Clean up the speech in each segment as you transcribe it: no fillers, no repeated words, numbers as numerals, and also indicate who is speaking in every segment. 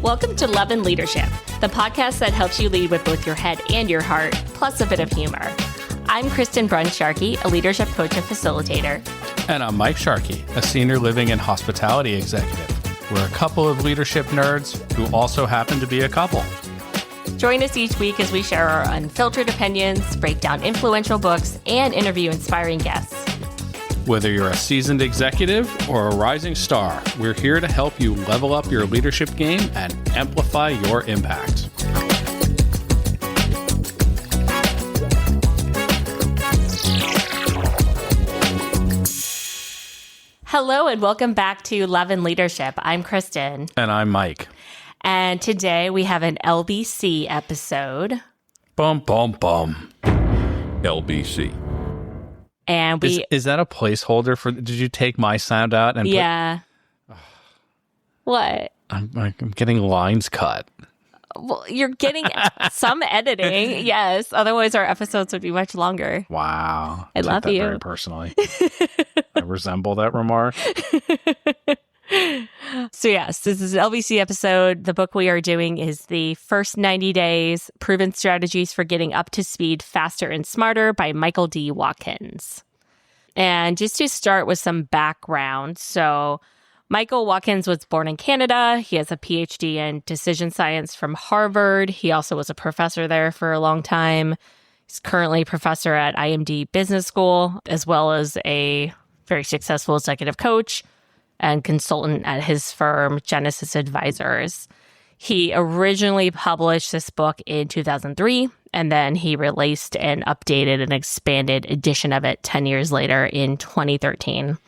Speaker 1: Welcome to Love and Leadership, the podcast that helps you lead with both your head and your heart, plus a bit of humor. I'm Kristen Sharkey, a leadership coach and facilitator.
Speaker 2: And I'm Mike Sharkey, a senior living and hospitality executive. We're a couple of leadership nerds who also happen to be a couple.
Speaker 1: Join us each week as we share our unfiltered opinions, break down influential books, and interview inspiring guests.
Speaker 2: Whether you're a seasoned executive or a rising star, we're here to help you level up your leadership game and amplify your impact.
Speaker 1: Hello and welcome back to Love and Leadership. I'm Kristen.
Speaker 2: And I'm Mike.
Speaker 1: And today we have an LBC episode.
Speaker 2: Bum, bum, bum. LBC.
Speaker 1: And
Speaker 2: is that a placeholder for? Did you take my sound out and
Speaker 1: yeah. What?
Speaker 2: I'm getting lines cut.
Speaker 1: Well, you're getting some editing, yes. Otherwise, our episodes would be much longer.
Speaker 2: Wow,
Speaker 1: I love you.
Speaker 2: Very personally, I resemble that remark.
Speaker 1: So yes, this is an LBC episode. The book we are doing is The First 90 Days, Proven Strategies for Getting Up to Speed Faster and Smarter by Michael D. Watkins. And just to start with some background, so Michael Watkins was born in Canada. He has a PhD in decision science from Harvard. He also was a professor there for a long time. He's currently a professor at IMD Business School, as well as a very successful executive coach and consultant at his firm, Genesis Advisors. He originally published this book in 2003, and then he released an updated and expanded edition of it 10 years later in 2013.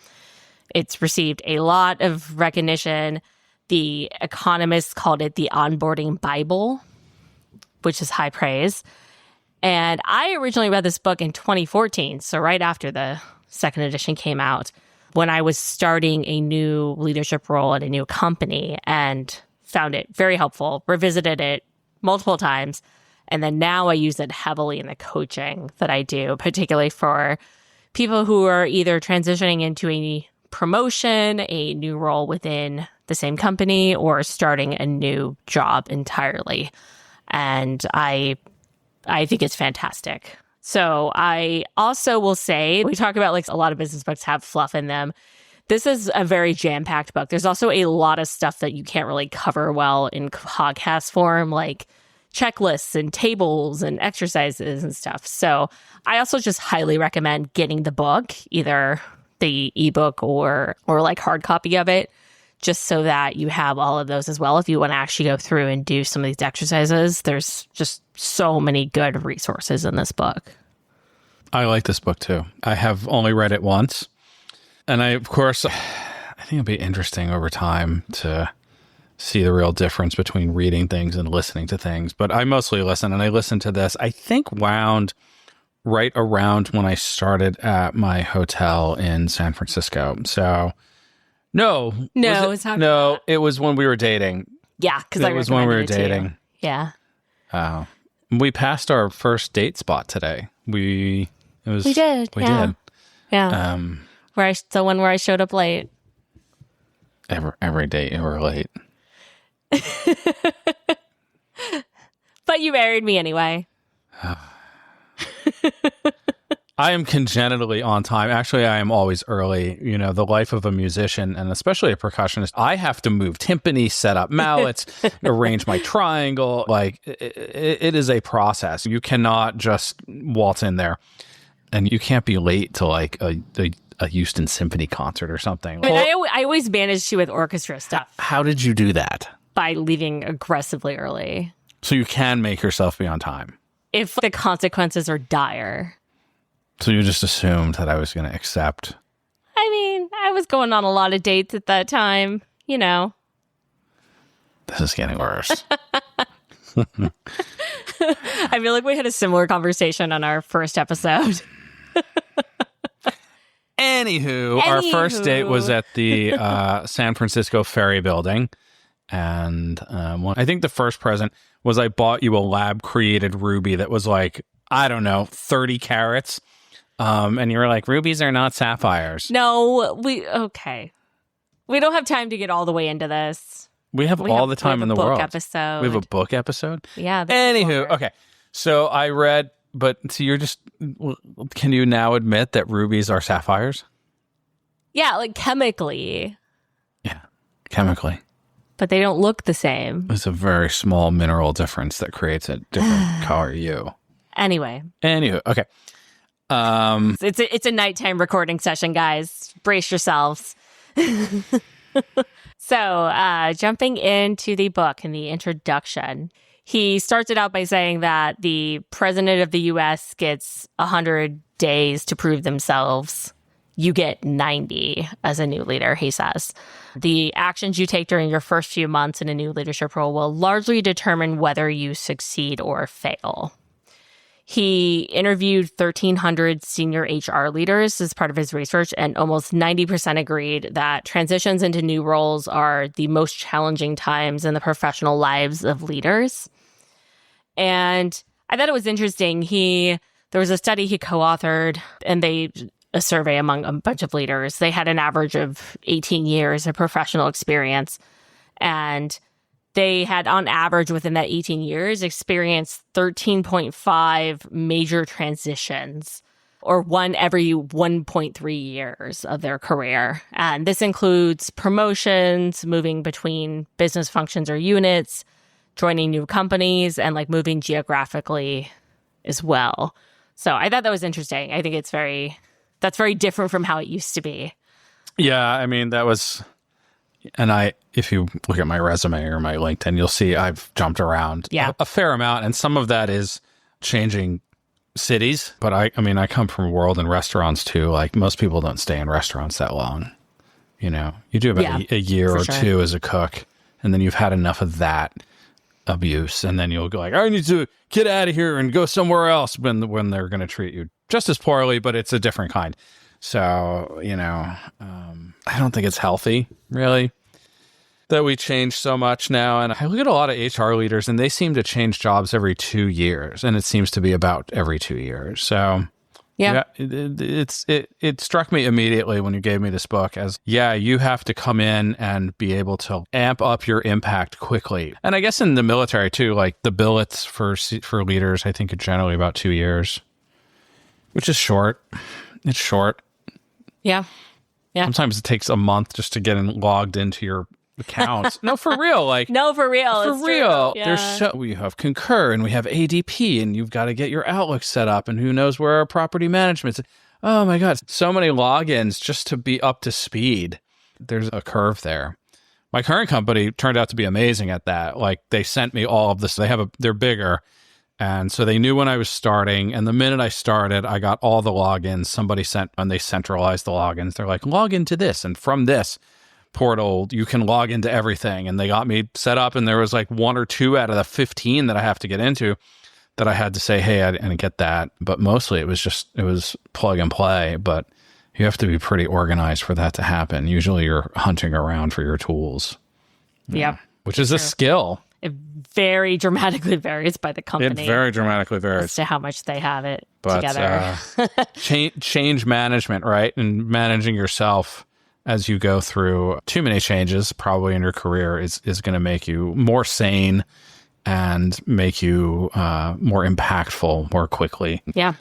Speaker 1: It's received a lot of recognition. The Economist called it the onboarding Bible, which is high praise. And I originally read this book in 2014, so right after the second edition came out, when I was starting a new leadership role at a new company, and found it very helpful, revisited it multiple times, and then now I use it heavily in the coaching that I do, particularly for people who are either transitioning into a promotion, a new role within the same company, or starting a new job entirely. And I think it's fantastic. So I also will say, we talk about like a lot of business books have fluff in them. This is a very jam-packed book. There's also a lot of stuff that you can't really cover well in podcast form, like checklists and tables and exercises and stuff. So I also just highly recommend getting the book, either the ebook or like hard copy of it, just so that you have all of those as well. If you want to actually go through and do some of these exercises, there's just so many good resources in this book.
Speaker 2: I like this book too. I have only read it once. And I think it'll be interesting over time to see the real difference between reading things and listening to things. But I mostly listen, and I listened to this, I think, right around when I started at my hotel in San Francisco. So it was when we were dating.
Speaker 1: Yeah, because it was
Speaker 2: when we were dating.
Speaker 1: Yeah.
Speaker 2: We passed our first date spot today. We did.
Speaker 1: Yeah. The one where I showed up late.
Speaker 2: Every day you were late.
Speaker 1: But you married me anyway.
Speaker 2: I am congenitally on time. Actually, I am always early. You know, the life of a musician, and especially a percussionist, I have to move timpani, set up mallets, arrange my triangle. Like, it is a process. You cannot just waltz in there, and you can't be late to like a Houston Symphony concert or something.
Speaker 1: I always managed to with orchestra stuff.
Speaker 2: How did you do that?
Speaker 1: By leaving aggressively early.
Speaker 2: So you can make yourself be on time.
Speaker 1: If the consequences are dire.
Speaker 2: So you just assumed that I was going to accept.
Speaker 1: I mean, I was going on a lot of dates at that time, you know.
Speaker 2: This is getting worse.
Speaker 1: I feel like we had a similar conversation on our first episode.
Speaker 2: Anywho, our first date was at the San Francisco Ferry Building. And I think the first present was I bought you a lab-created ruby that was like, I don't know, 30 carats. And you were like, rubies are not sapphires.
Speaker 1: No, okay. We don't have time to get all the way into this.
Speaker 2: We have all the time in the world.
Speaker 1: Episode.
Speaker 2: We have a book episode?
Speaker 1: Yeah.
Speaker 2: Anywho, okay. So I read, but so can you now admit that rubies are sapphires?
Speaker 1: Yeah, like chemically.
Speaker 2: Yeah, chemically.
Speaker 1: But they don't look the same.
Speaker 2: It's a very small mineral difference that creates a different color hue.
Speaker 1: Anyway,
Speaker 2: okay.
Speaker 1: It's a nighttime recording session, guys. Brace yourselves. So, jumping into the book in the introduction, he starts it out by saying that the president of the U.S. gets 100 days to prove themselves. You get 90 as a new leader, he says. The actions you take during your first few months in a new leadership role will largely determine whether you succeed or fail. He interviewed 1,300 senior HR leaders as part of his research, and almost 90% agreed that transitions into new roles are the most challenging times in the professional lives of leaders. And I thought it was interesting. There was a study he co-authored, and a survey among a bunch of leaders. They had an average of 18 years of professional experience, and they had, on average, within that 18 years, experienced 13.5 major transitions, or one every 1.3 years of their career. And this includes promotions, moving between business functions or units, joining new companies, and like moving geographically as well. So I thought that was interesting. I think that's very different from how it used to be.
Speaker 2: Yeah, I mean, that was... And if you look at my resume or my LinkedIn, you'll see I've jumped around a fair amount. And some of that is changing cities. But I come from a world in restaurants too. Like most people don't stay in restaurants that long. You know, you do about a year or two as a cook, and then you've had enough of that abuse. And then you'll go like, I need to get out of here and go somewhere else when they're going to treat you just as poorly, but it's a different kind. So, I don't think it's healthy, really, that we change so much now. And I look at a lot of HR leaders, and they seem to change jobs every 2 years, and it seems to be about every 2 years. So, it struck me immediately when you gave me this book as, you have to come in and be able to amp up your impact quickly. And I guess in the military, too, like the billets for leaders, I think are generally about 2 years, which is short. It's short.
Speaker 1: Yeah.
Speaker 2: Sometimes it takes a month just to get logged into your account. No, for real.
Speaker 1: No, for real.
Speaker 2: For real.
Speaker 1: Yeah.
Speaker 2: We have Concur and we have ADP, and you've got to get your Outlook set up, and who knows where our property management's. Oh my God. So many logins just to be up to speed. There's a curve there. My current company turned out to be amazing at that. Like they sent me all of this. They're bigger. And so they knew when I was starting, and the minute I started, I got all the logins. Somebody sent, and they centralized the logins. They're like, log into this, and from this portal, you can log into everything. And they got me set up, and there was like 1 or 2 out of the 15 that I have to get into that I had to say, hey, I didn't get that. But mostly it was plug and play, but you have to be pretty organized for that to happen. Usually you're hunting around for your tools.
Speaker 1: Yeah.
Speaker 2: Which is a skill.
Speaker 1: It very dramatically varies by the company.
Speaker 2: It very dramatically varies
Speaker 1: as to how much they have it together.
Speaker 2: Change management, right? And managing yourself as you go through too many changes probably in your career is going to make you more sane and make you more impactful more quickly.
Speaker 1: Yeah.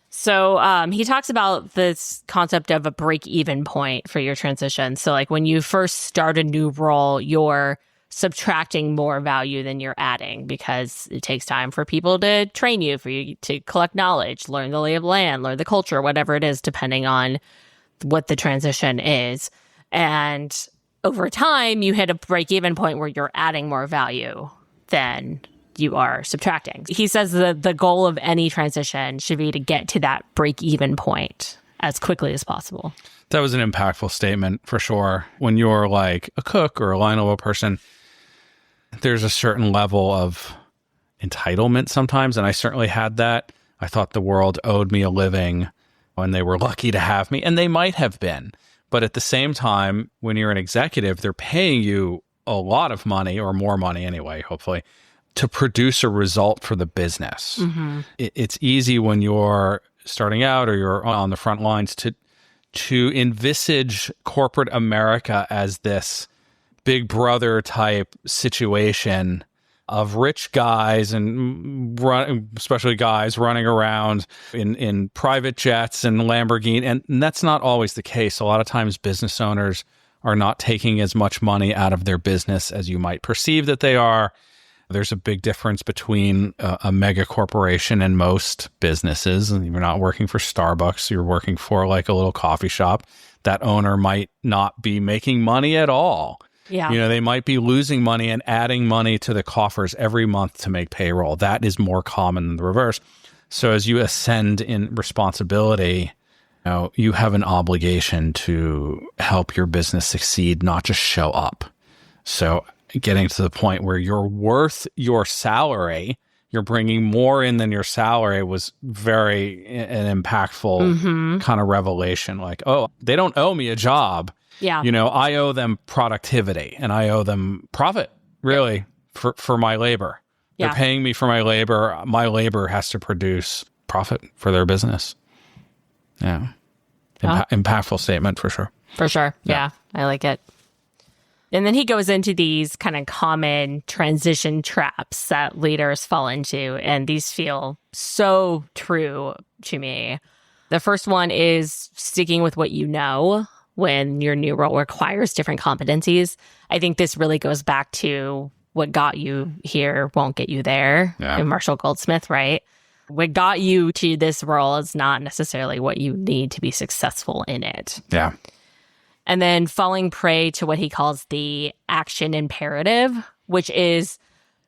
Speaker 1: So he talks about this concept of a break-even point for your transition. So like when you first start a new role, you're subtracting more value than you're adding because it takes time for people to train you, for you to collect knowledge, learn the lay of land, learn the culture, whatever it is, depending on what the transition is. And over time, you hit a break-even point where you're adding more value than you are subtracting. He says that the goal of any transition should be to get to that break-even point as quickly as possible.
Speaker 2: That was an impactful statement for sure. When you're like a cook or a line-level person, there's a certain level of entitlement sometimes, and I certainly had that. I thought the world owed me a living when they were lucky to have me, and they might have been. But at the same time, when you're an executive, they're paying you a lot of money, or more money anyway, hopefully, to produce a result for the business. Mm-hmm. It's easy when you're starting out or you're on the front lines to envisage corporate America as this Big Brother type situation of rich guys and especially guys running around in private jets and Lamborghini. And that's not always the case. A lot of times business owners are not taking as much money out of their business as you might perceive that they are. There's a big difference between a mega corporation and most businesses. And you're not working for Starbucks. You're working for like a little coffee shop. That owner might not be making money at all.
Speaker 1: Yeah.
Speaker 2: They might be losing money and adding money to the coffers every month to make payroll. That is more common than the reverse. So as you ascend in responsibility, you have an obligation to help your business succeed, not just show up. So getting to the point where you're worth your salary, you're bringing more in than your salary was very an impactful kind of revelation. Like, oh, they don't owe me a job.
Speaker 1: Yeah.
Speaker 2: I owe them productivity and I owe them profit, really, for my labor.
Speaker 1: Yeah.
Speaker 2: They're paying me for my labor. My labor has to produce profit for their business. Yeah. Impactful statement for sure.
Speaker 1: For sure. Yeah. I like it. And then he goes into these kind of common transition traps that leaders fall into. And these feel so true to me. The first one is sticking with what you know when your new role requires different competencies. I think this really goes back to what got you here won't get you there.
Speaker 2: Yeah.
Speaker 1: In Marshall Goldsmith, right? What got you to this role is not necessarily what you need to be successful in it.
Speaker 2: Yeah.
Speaker 1: And then falling prey to what he calls the action imperative, which is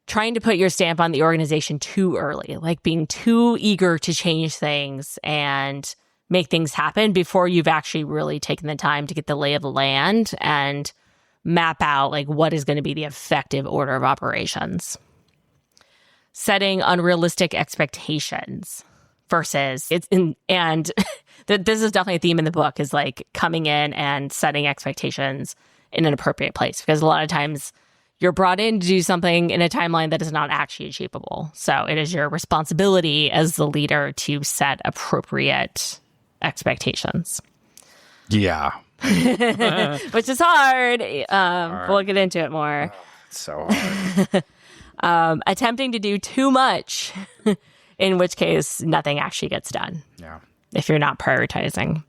Speaker 1: trying to put your stamp on the organization too early, like being too eager to change things and make things happen before you've actually really taken the time to get the lay of the land and map out like what is going to be the effective order of operations. Setting unrealistic expectations versus this is definitely a theme in the book, is like coming in and setting expectations in an appropriate place, because a lot of times you're brought in to do something in a timeline that is not actually achievable. So it is your responsibility as the leader to set appropriate expectations.
Speaker 2: Yeah.
Speaker 1: Which is hard. We'll get into it more.
Speaker 2: It's so hard.
Speaker 1: Attempting to do too much, in which case nothing actually gets done.
Speaker 2: Yeah.
Speaker 1: If you're not prioritizing.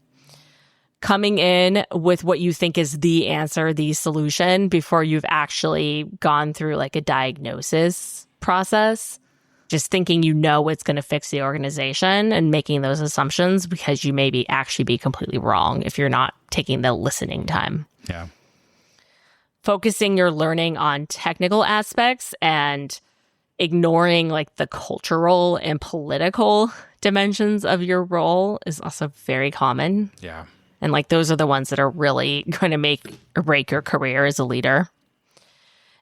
Speaker 1: Coming in with what you think is the answer, the solution, before you've actually gone through like a diagnosis process. Just thinking what's going to fix the organization and making those assumptions because you may actually be completely wrong if you're not taking the listening time.
Speaker 2: Yeah.
Speaker 1: Focusing your learning on technical aspects and ignoring like the cultural and political dimensions of your role is also very common.
Speaker 2: Yeah.
Speaker 1: And like those are the ones that are really going to make or break your career as a leader.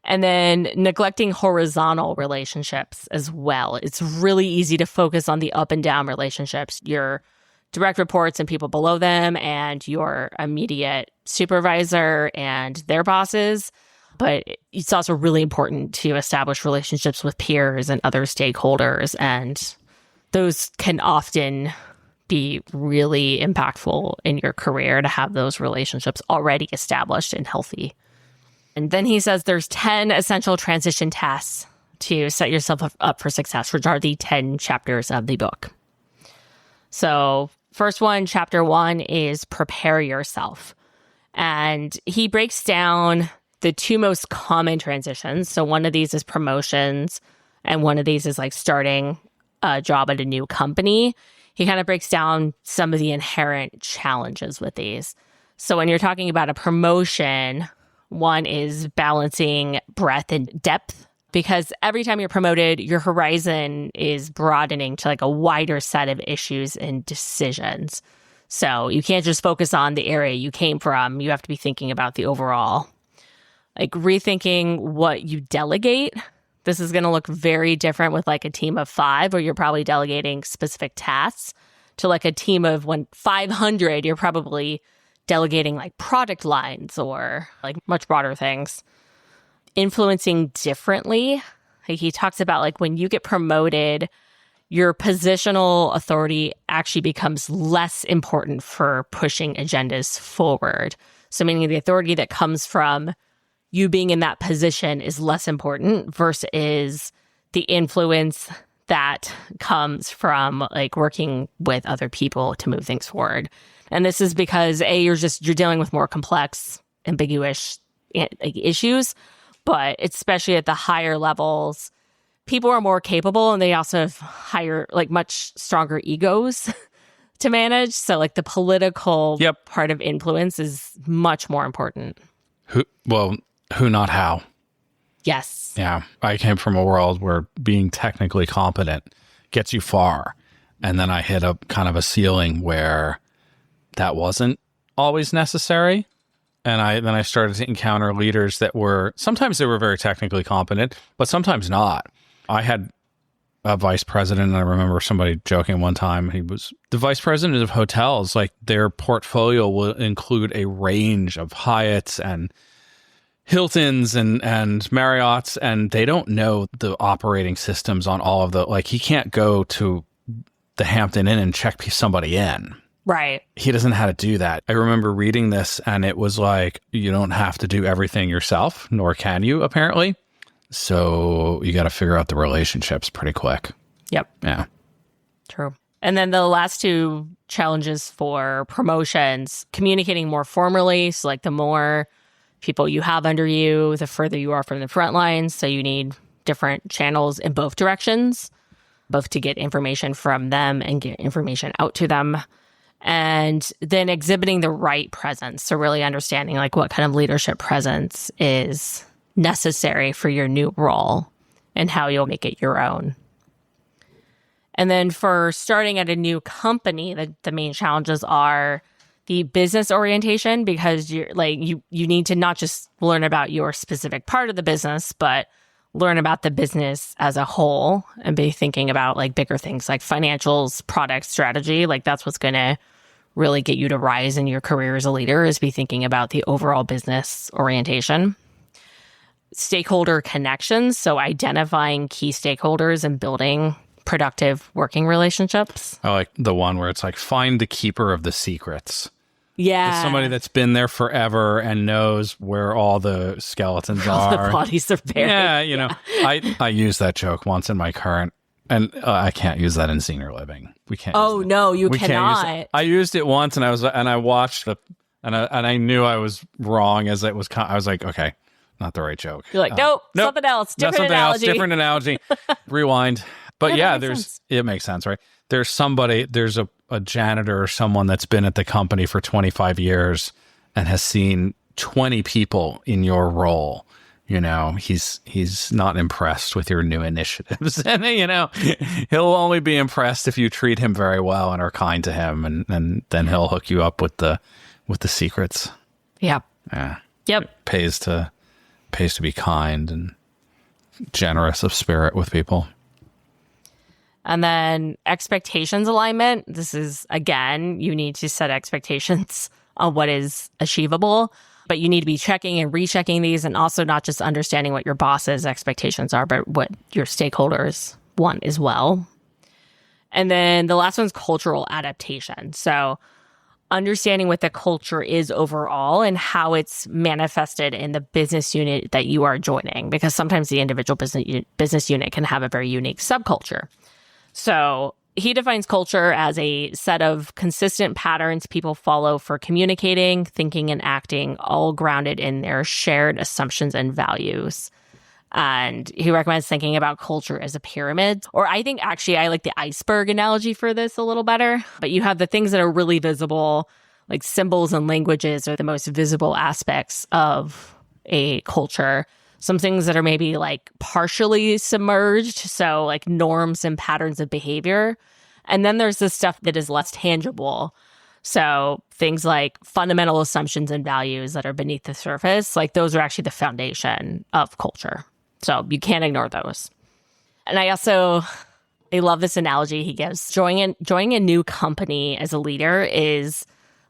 Speaker 1: And then neglecting horizontal relationships as well. It's really easy to focus on the up and down relationships, your direct reports and people below them and your immediate supervisor and their bosses. But it's also really important to establish relationships with peers and other stakeholders. And those can often be really impactful in your career to have those relationships already established and healthy. And then he says there's 10 essential transition tasks to set yourself up for success, which are the 10 chapters of the book. So first one, chapter 1, is prepare yourself. And he breaks down the two most common transitions. So one of these is promotions, and one of these is like starting a job at a new company. He kind of breaks down some of the inherent challenges with these. So when you're talking about a promotion, one is balancing breadth and depth, because every time you're promoted, your horizon is broadening to like a wider set of issues and decisions. So you can't just focus on the area you came from. You have to be thinking about the overall. Like rethinking what you delegate. This is going to look very different with like a team of 5, where you're probably delegating specific tasks, to like a team of 500, you're probably delegating like product lines or like much broader things. Influencing differently. Like he talks about like when you get promoted, your positional authority actually becomes less important for pushing agendas forward. So meaning the authority that comes from you being in that position is less important versus the influence that comes from like working with other people to move things forward. And this is because you're dealing with more complex, ambiguous issues, but especially at the higher levels, people are more capable and they also have higher, like much stronger egos to manage. So like the political part of influence is much more important.
Speaker 2: Who, not how.
Speaker 1: Yes.
Speaker 2: Yeah. I came from a world where being technically competent gets you far. And then I hit a kind of a ceiling where that wasn't always necessary. And then I started to encounter leaders that sometimes they were very technically competent, but sometimes not. I had a vice president, and I remember somebody joking one time, he was the vice president of hotels. Like their portfolio will include a range of Hyatts and Hiltons and Marriotts, and they don't know the operating systems on all of like he can't go to the Hampton Inn and check somebody in.
Speaker 1: Right.
Speaker 2: He doesn't know how to do that. I remember reading this and it was like, you don't have to do everything yourself, nor can you apparently. So you got to figure out the relationships pretty quick.
Speaker 1: Yep.
Speaker 2: Yeah.
Speaker 1: True. And then the last two challenges for promotions, communicating more formally. So like the more people you have under you, the further you are from the front lines. So you need different channels in both directions, both to get information from them and get information out to them. And then exhibiting the right presence. So really understanding like what kind of leadership presence is necessary for your new role and how you'll make it your own. And then for starting at a new company, the main challenges are the business orientation, because you're like you need to not just learn about your specific part of the business, but learn about the business as a whole and be thinking about like bigger things like financials, product strategy. Like that's what's going to really get you to rise in your career as a leader, is be thinking about the overall business orientation. Stakeholder connections, so identifying key stakeholders and building productive working relationships.
Speaker 2: I like the one where it's like, find the keeper of the secrets.
Speaker 1: Yeah.
Speaker 2: It's somebody that's been there forever and knows where all the skeletons are.
Speaker 1: The bodies are buried.
Speaker 2: Yeah, you know, I used that joke once in my current, and I can't use that in senior living. We can't.
Speaker 1: Oh no, you cannot.
Speaker 2: I used it once, and I watched and I knew I was wrong as it was. I was like, okay, not the right joke.
Speaker 1: You're like, nope, something else, different analogy.
Speaker 2: Different analogy. Rewind. But yeah, it makes sense, right? There's a janitor or someone that's been at the company for 25 years and has seen 20 people in your role. You know, he's not impressed with your new initiatives. And, you know, he'll only be impressed if you treat him very well and are kind to him. And then he'll hook you up with the secrets.
Speaker 1: Yep.
Speaker 2: Yeah.
Speaker 1: Yep.
Speaker 2: It pays to be kind and generous of spirit with people.
Speaker 1: And then expectations alignment. This is, again, you need to set expectations on what is achievable, but you need to be checking and rechecking these, and also not just understanding what your boss's expectations are, but what your stakeholders want as well. And then the last one's cultural adaptation. So understanding what the culture is overall and how it's manifested in the business unit that you are joining, because sometimes the individual business unit can have a very unique subculture. So he defines culture as a set of consistent patterns people follow for communicating, thinking, and acting, all grounded in their shared assumptions and values. And he recommends thinking about culture as a pyramid. Or I think actually I like the iceberg analogy for this a little better. But you have the things that are really visible, like symbols and languages are the most visible aspects of a culture. Some things that are maybe like partially submerged, so like norms and patterns of behavior. And then there's this stuff that is less tangible. So things like fundamental assumptions and values that are beneath the surface, like those are actually the foundation of culture. So you can't ignore those. And I love this analogy he gives. Joining a new company as a leader is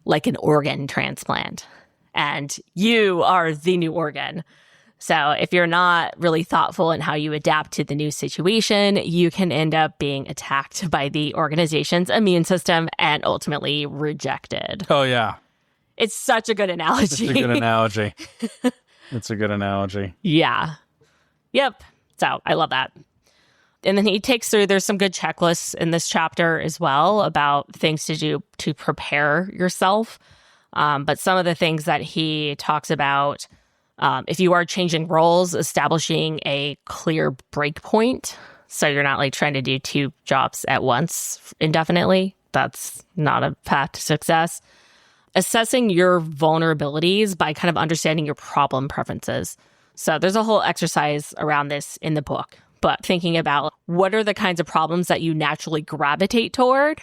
Speaker 1: like an organ transplant, and you are the new organ. So if you're not really thoughtful in how you adapt to the new situation, you can end up being attacked by the organization's immune system and ultimately rejected.
Speaker 2: Oh, yeah.
Speaker 1: It's such a good analogy.
Speaker 2: It's a good analogy. It's a good analogy.
Speaker 1: Yeah. Yep. So I love that. And then he takes through, there's some good checklists in this chapter as well about things to do to prepare yourself. But some of the things that he talks about, if you are changing roles, establishing a clear break point. So you're not like trying to do 2 jobs at once indefinitely. That's not a path to success. Assessing your vulnerabilities by kind of understanding your problem preferences. So there's a whole exercise around this in the book, but thinking about what are the kinds of problems that you naturally gravitate toward.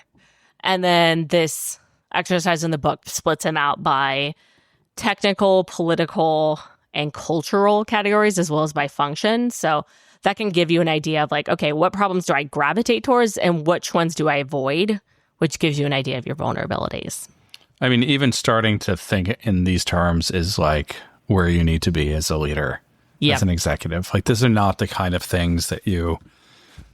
Speaker 1: And then this exercise in the book splits them out by technical, political, and cultural categories, as well as by function. So that can give you an idea of like, okay, what problems do I gravitate towards and which ones do I avoid, which gives you an idea of your vulnerabilities.
Speaker 2: I mean, even starting to think in these terms is like where you need to be as a leader, as an executive. Like, these are not the kind of things that you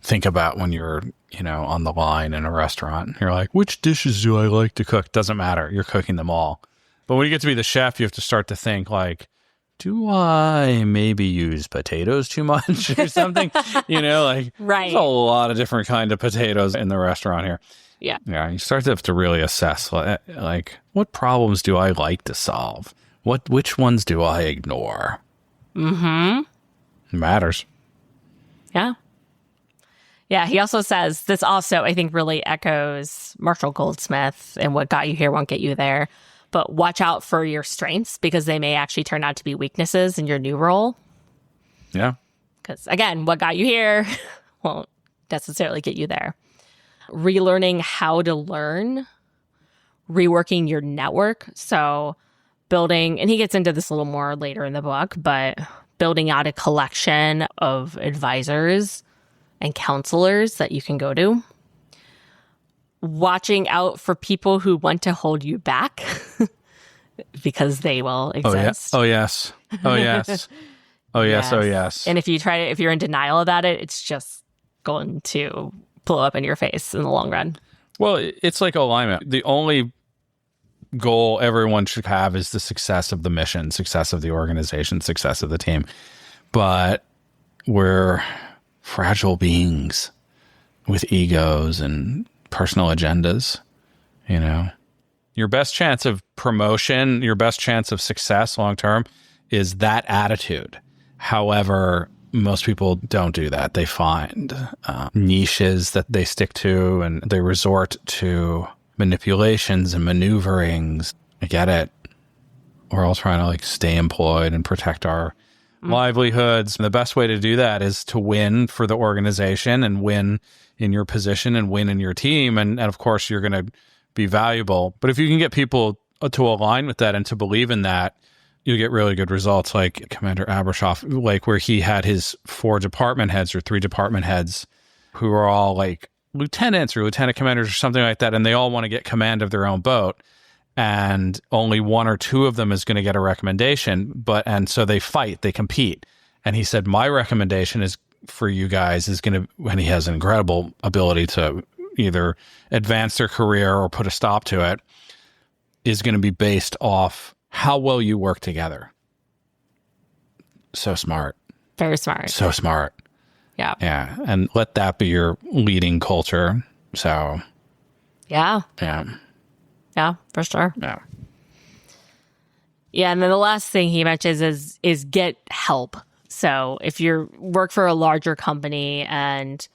Speaker 2: think about when you're, on the line in a restaurant. You're like, which dishes do I like to cook? Doesn't matter. You're cooking them all. But when you get to be the chef, you have to start to think like, do I maybe use potatoes too much or something? Right. There's a lot of different kind of potatoes in the restaurant here.
Speaker 1: Yeah.
Speaker 2: Yeah. You start to have to really assess like what problems do I like to solve? Which ones do I ignore? Mm-hmm. It matters.
Speaker 1: Yeah. Yeah. He also says this also, I think, really echoes Marshall Goldsmith and what got you here won't get you there. But watch out for your strengths because they may actually turn out to be weaknesses in your new role.
Speaker 2: Yeah.
Speaker 1: Because again, what got you here won't necessarily get you there. Relearning how to learn, reworking your network. So building, and he gets into this a little more later in the book, but building out a collection of advisors and counselors that you can go to. Watching out for people who want to hold you back because they will exist.
Speaker 2: Oh, yes. Oh, yes. Oh, yes. Oh, yes.
Speaker 1: And if you're in denial about it, it's just going to blow up in your face in the long run.
Speaker 2: Well, it's like alignment. The only goal everyone should have is the success of the mission, success of the organization, success of the team. But we're fragile beings with egos and personal agendas, Your best chance of promotion, your best chance of success long-term is that attitude. However, most people don't do that. They find niches that they stick to and they resort to manipulations and maneuverings. I get it. We're all trying to stay employed and protect our livelihoods. And the best way to do that is to win for the organization and win in your position and win in your team. And of course, you're going to be valuable. But if you can get people to align with that and to believe in that, you get really good results like Commander Abrashoff, where he had his 4 department heads or 3 department heads who are all like lieutenants or lieutenant commanders or something like that. And they all want to get command of their own boat. And only 1 or 2 of them is going to get a recommendation. And so they fight, they compete. And he said, my recommendation is for you guys is going to, and he has an incredible ability to either advance their career or put a stop to it, is going to be based off how well you work together. So smart.
Speaker 1: Very smart.
Speaker 2: So smart.
Speaker 1: Yeah.
Speaker 2: Yeah. And let that be your leading culture. So.
Speaker 1: Yeah.
Speaker 2: Yeah.
Speaker 1: Yeah, for sure.
Speaker 2: Yeah.
Speaker 1: Yeah. And then the last thing he mentions is get help. So if you work for a larger company and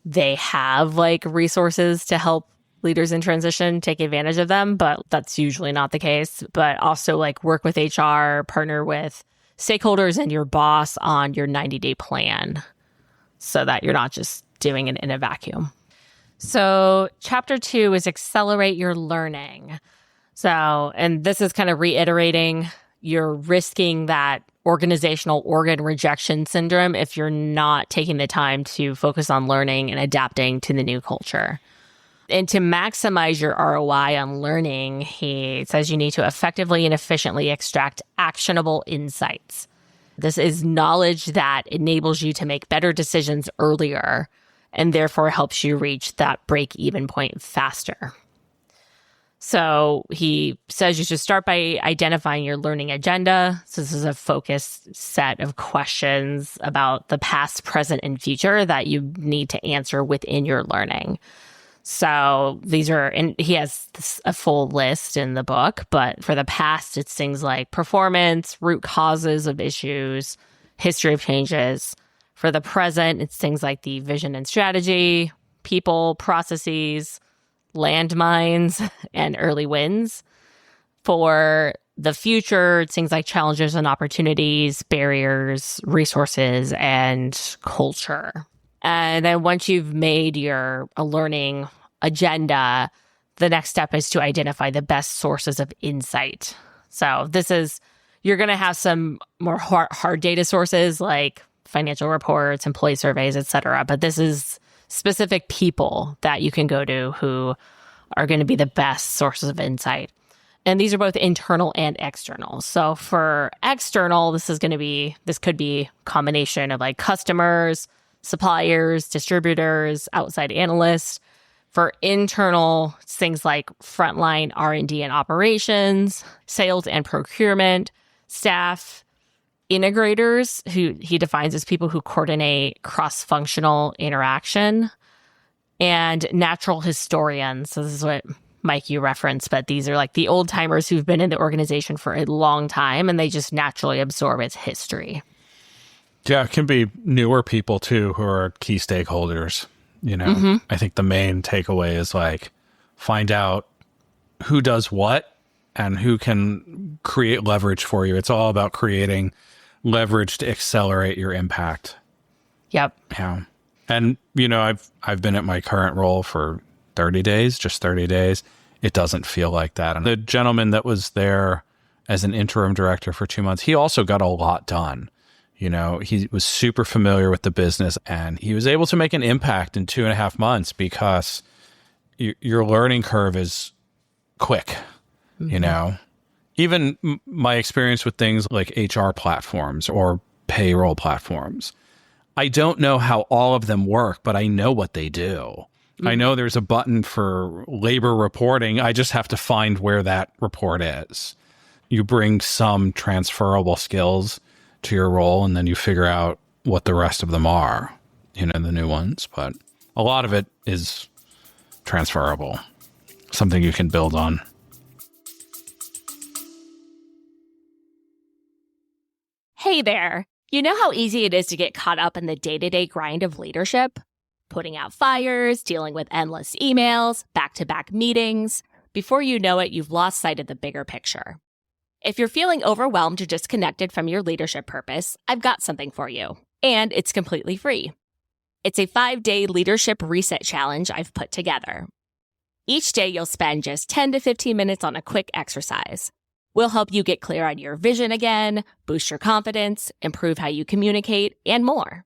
Speaker 1: they have resources to help leaders in transition, take advantage of them, but that's usually not the case. But also work with HR, partner with stakeholders and your boss on your 90-day plan so that you're not just doing it in a vacuum. So chapter 2 is accelerate your learning. So, and this is kind of reiterating, you're risking that organizational organ rejection syndrome if you're not taking the time to focus on learning and adapting to the new culture. And to maximize your ROI on learning, he says you need to effectively and efficiently extract actionable insights. This is knowledge that enables you to make better decisions earlier and therefore helps you reach that break-even point faster. So he says you should start by identifying your learning agenda. So this is a focused set of questions about the past, present, and future that you need to answer within your learning. So these are, and he has a full list in the book, but for the past, it's things like performance, root causes of issues, history of changes. For the present, it's things like the vision and strategy, people, processes, landmines, and early wins. For the future, it's things like challenges and opportunities, barriers, resources, and culture. And then once you've made a learning agenda, the next step is to identify the best sources of insight. So you're going to have some more hard data sources like financial reports, employee surveys, et cetera. But this is specific people that you can go to who are going to be the best sources of insight. And these are both internal and external. So for external, this could be a combination of like customers, suppliers, distributors, outside analysts. For internal, it's things like frontline R&D and operations, sales and procurement, staff, integrators, who he defines as people who coordinate cross-functional interaction, and natural historians. So this is what, Mike, you referenced, but these are like the old timers who've been in the organization for a long time and they just naturally absorb its history.
Speaker 2: Yeah, it can be newer people too who are key stakeholders. I think the main takeaway is like find out who does what and who can create leverage for you. It's all about creating leverage to accelerate your impact.
Speaker 1: Yep.
Speaker 2: Yeah. And, I've been at my current role for 30 days, just 30 days. It doesn't feel like that. And the gentleman that was there as an interim director for 2 months, he also got a lot done. He was super familiar with the business and he was able to make an impact in 2.5 months because your learning curve is quick, Even my experience with things like HR platforms or payroll platforms, I don't know how all of them work, but I know what they do. I know there's a button for labor reporting. I just have to find where that report is. You bring some transferable skills to your role, and then you figure out what the rest of them are, the new ones. But a lot of it is transferable, something you can build on.
Speaker 1: Hey there. You know how easy it is to get caught up in the day-to-day grind of leadership? Putting out fires, dealing with endless emails, back-to-back meetings. Before you know it, you've lost sight of the bigger picture. If you're feeling overwhelmed or disconnected from your leadership purpose, I've got something for you. And it's completely free. It's a 5-day leadership reset challenge I've put together. Each day you'll spend just 10 to 15 minutes on a quick exercise. We'll help you get clear on your vision again, boost your confidence, improve how you communicate, and more.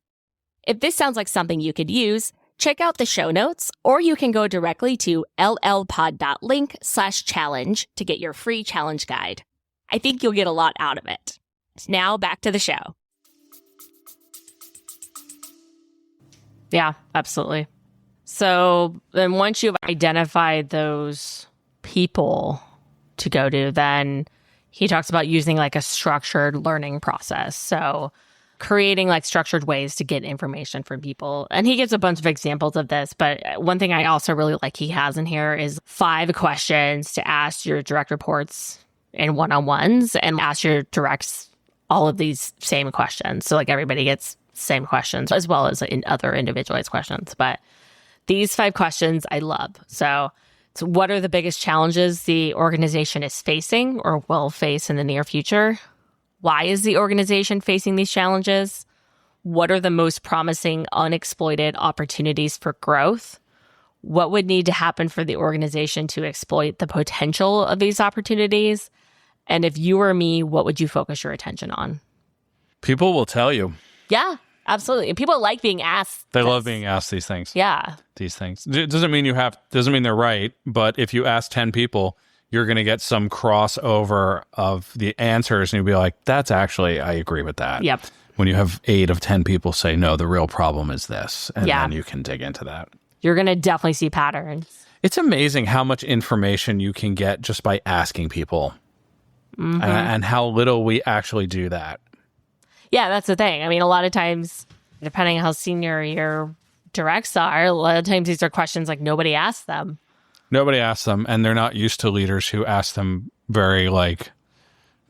Speaker 1: If this sounds like something you could use, check out the show notes, or you can go directly to llpod.link/challenge to get your free challenge guide. I think you'll get a lot out of it. Now back to the show. Yeah, absolutely. So then once you've identified those people to go to, then he talks about using like a structured learning process. So creating like structured ways to get information from people. And he gives a bunch of examples of this. But one thing I also really like he has in here is 5 questions to ask your direct reports in one-on-ones and ask your directs all of these same questions. So like everybody gets same questions as well as in other individualized questions. But these 5 questions I love. So what are the biggest challenges the organization is facing or will face in the near future? Why is the organization facing these challenges? What are the most promising unexploited opportunities for growth? What would need to happen for the organization to exploit the potential of these opportunities? And if you were me, what would you focus your attention on?
Speaker 2: People will tell you.
Speaker 1: Yeah, absolutely. And people like being asked.
Speaker 2: They love being asked these things.
Speaker 1: Yeah.
Speaker 2: These things. It doesn't mean they're right, but if you ask 10 people, you're going to get some crossover of the answers and you'll be like, that's actually, I agree with that.
Speaker 1: Yep.
Speaker 2: When you have 8 of 10 people say, no, the real problem is this. And then you can dig into that.
Speaker 1: You're going to definitely see patterns.
Speaker 2: It's amazing how much information you can get just by asking people, and how little we actually do that.
Speaker 1: Yeah, that's the thing. I mean, a lot of times, depending on how senior your directs are, a lot of times these are questions like nobody asks them.
Speaker 2: Nobody asks them, and they're not used to leaders who ask them very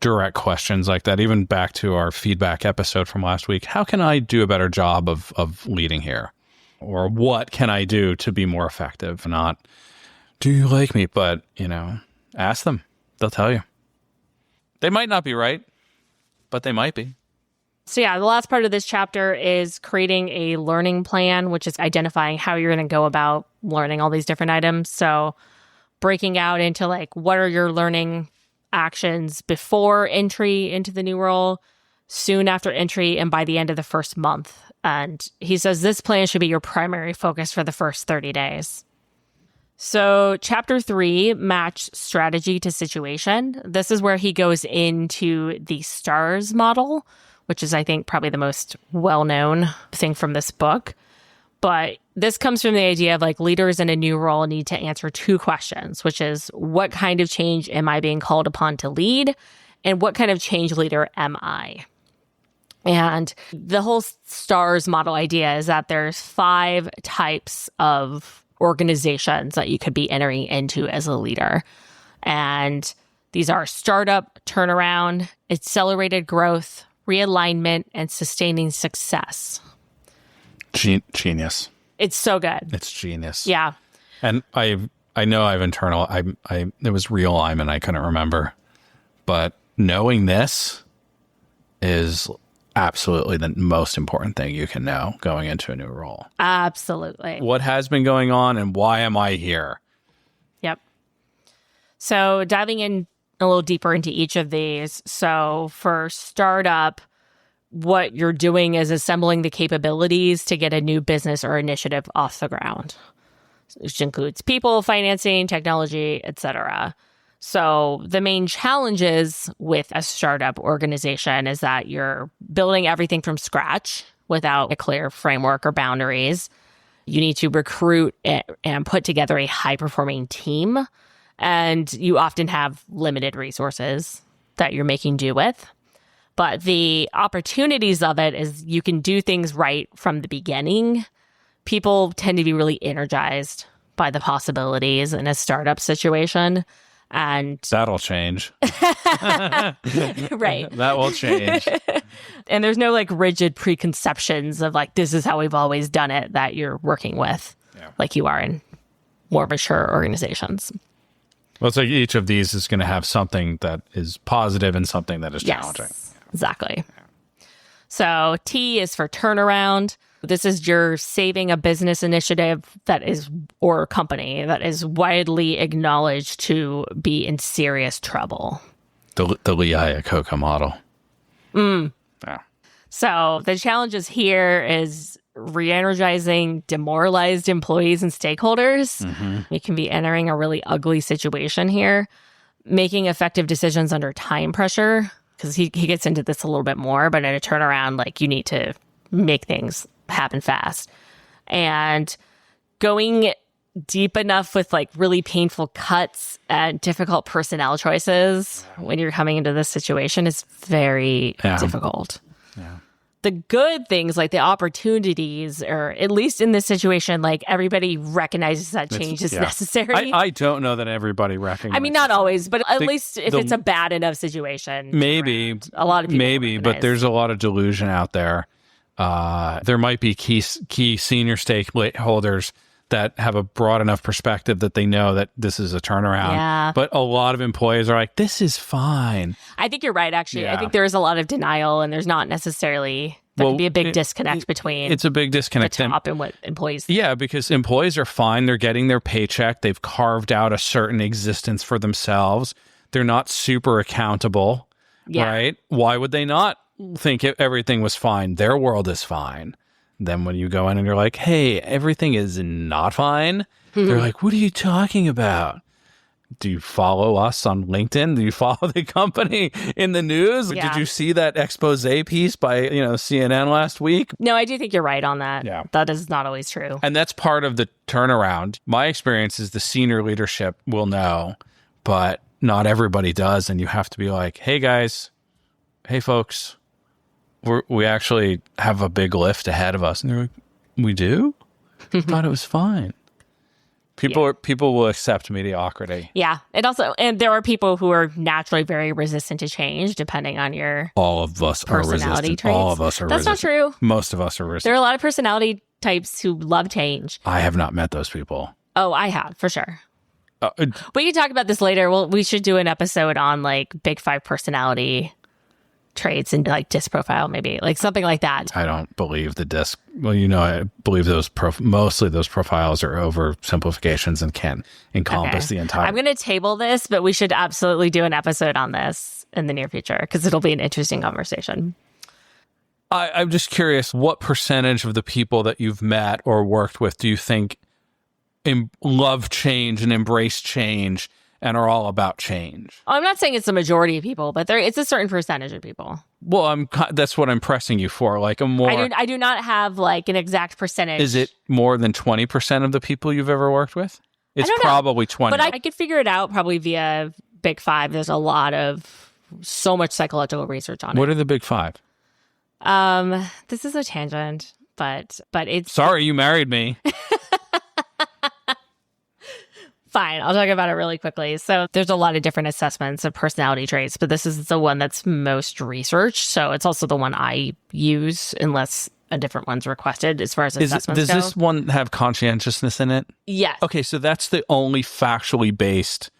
Speaker 2: direct questions like that. Even back to our feedback episode from last week, how can I do a better job of leading here? Or what can I do to be more effective? Not, do you like me? But, ask them. They'll tell you. They might not be right, but they might be.
Speaker 1: So yeah, the last part of this chapter is creating a learning plan, which is identifying how you're going to go about learning all these different items. So breaking out into what are your learning actions before entry into the new role, soon after entry, and by the end of the first month. And he says this plan should be your primary focus for the first 30 days. So chapter 3, match strategy to situation. This is where he goes into the STARS model, which is, I think, probably the most well-known thing from this book. But this comes from the idea of leaders in a new role need to answer 2 questions, which is what kind of change am I being called upon to lead? And what kind of change leader am I? And the whole STARS model idea is that there's 5 types of organizations that you could be entering into as a leader. And these are startup, turnaround, accelerated growth, realignment, and sustaining success.
Speaker 2: Genius.
Speaker 1: It's so good.
Speaker 2: It's genius.
Speaker 1: Yeah.
Speaker 2: And I know I've it was realignment, I couldn't remember. But knowing this is absolutely the most important thing you can know going into a new role.
Speaker 1: Absolutely.
Speaker 2: What has been going on and why am I here?
Speaker 1: Yep. So diving in a little deeper into each of these. So for startup, what you're doing is assembling the capabilities to get a new business or initiative off the ground, which includes people, financing, technology, etc. So the main challenges with a startup organization is that you're building everything from scratch without a clear framework or boundaries. You need to recruit and put together a high-performing team, and you often have limited resources that you're making do with. But the opportunities of it is you can do things right from the beginning. People tend to be really energized by the possibilities in a startup situation. And
Speaker 2: that'll change.
Speaker 1: Right.
Speaker 2: That will change.
Speaker 1: And there's no rigid preconceptions of this is how we've always done it that you're working with, like you are in more mature organizations.
Speaker 2: Well, it's each of these is going to have something that is positive and something that is challenging.
Speaker 1: Yes, exactly. So T is for turnaround. This is your saving a business initiative or company that is widely acknowledged to be in serious trouble.
Speaker 2: The Lee Iacocca model. Yeah.
Speaker 1: So the challenges here is re-energizing demoralized employees and stakeholders. Mm-hmm. You can be entering a really ugly situation here. Making effective decisions under time pressure, because he gets into this a little bit more, but in a turnaround, you need to make things happen fast. And going deep enough with really painful cuts and difficult personnel choices when you're coming into this situation is very difficult. Yeah. The good things, the opportunities, or at least in this situation, everybody recognizes that change is necessary.
Speaker 2: I don't know that everybody recognizes.
Speaker 1: I mean, not always, but at least if it's a bad enough situation.
Speaker 2: Maybe.
Speaker 1: A lot of people
Speaker 2: maybe, but there's a lot of delusion out there. There might be key senior stakeholders that have a broad enough perspective that they know that this is a turnaround. Yeah. But a lot of employees are like, this is fine. I
Speaker 1: think you're right, actually. Yeah. I think there is a lot of denial, and there's not necessarily... There can be a big disconnect between...
Speaker 2: It's a big disconnect.
Speaker 1: The top and what employees...
Speaker 2: Yeah, because employees are fine. They're getting their paycheck. They've carved out a certain existence for themselves. They're not super accountable, right? Why would they not think everything was fine? Their world is fine. Then when you go in and you're like, hey, everything is not fine, they're like, what are you talking about? Do you follow us on LinkedIn? Do you follow the company in the news?
Speaker 1: Yeah.
Speaker 2: Did you see that expose piece by, CNN last week?
Speaker 1: No, I do think you're right on that.
Speaker 2: Yeah.
Speaker 1: That is not always true.
Speaker 2: And that's part of the turnaround. My experience is the senior leadership will know, but not everybody does. And you have to be like, hey, guys, hey, folks, we actually have a big lift ahead of us. And they're like, we do? I thought it was fine. People will accept mediocrity.
Speaker 1: Yeah. And there are people who are naturally very resistant to change, depending on your
Speaker 2: all of us
Speaker 1: personality
Speaker 2: are resistant.
Speaker 1: traits.
Speaker 2: All of us are
Speaker 1: That's
Speaker 2: resistant.
Speaker 1: not true.
Speaker 2: Most of us are resistant.
Speaker 1: There are a lot of personality types who love change.
Speaker 2: I have not met those people.
Speaker 1: Oh, I have, for sure. We can talk about this later. Well, we should do an episode on big 5 personality traits and DISC profile, maybe something like that.
Speaker 2: I don't believe the DISC. Well, I believe mostly those profiles are oversimplifications and can't encompass the entire.
Speaker 1: I'm going to table this, but we should absolutely do an episode on this in the near future because it'll be an interesting conversation.
Speaker 2: I'm just curious, what percentage of the people that you've met or worked with do you think love change and embrace change and are all about change?
Speaker 1: I'm not saying it's the majority of people, but it's a certain percentage of people.
Speaker 2: Well, that's what I'm pressing you for. I
Speaker 1: do not have an exact percentage.
Speaker 2: Is it more than 20% of the people you've ever worked with? It's probably 20.
Speaker 1: But I could figure it out probably via Big 5. There's so much psychological research on it.
Speaker 2: What are the Big 5?
Speaker 1: This is a tangent, but it's...
Speaker 2: Sorry, you married me.
Speaker 1: Fine, I'll talk about it really quickly. So there's a lot of different assessments of personality traits, but this is the one that's most researched. So it's also the one I use unless a different one's requested as far as assessments go.
Speaker 2: Does this one have conscientiousness in it?
Speaker 1: Yes.
Speaker 2: Okay, so that's the only factually based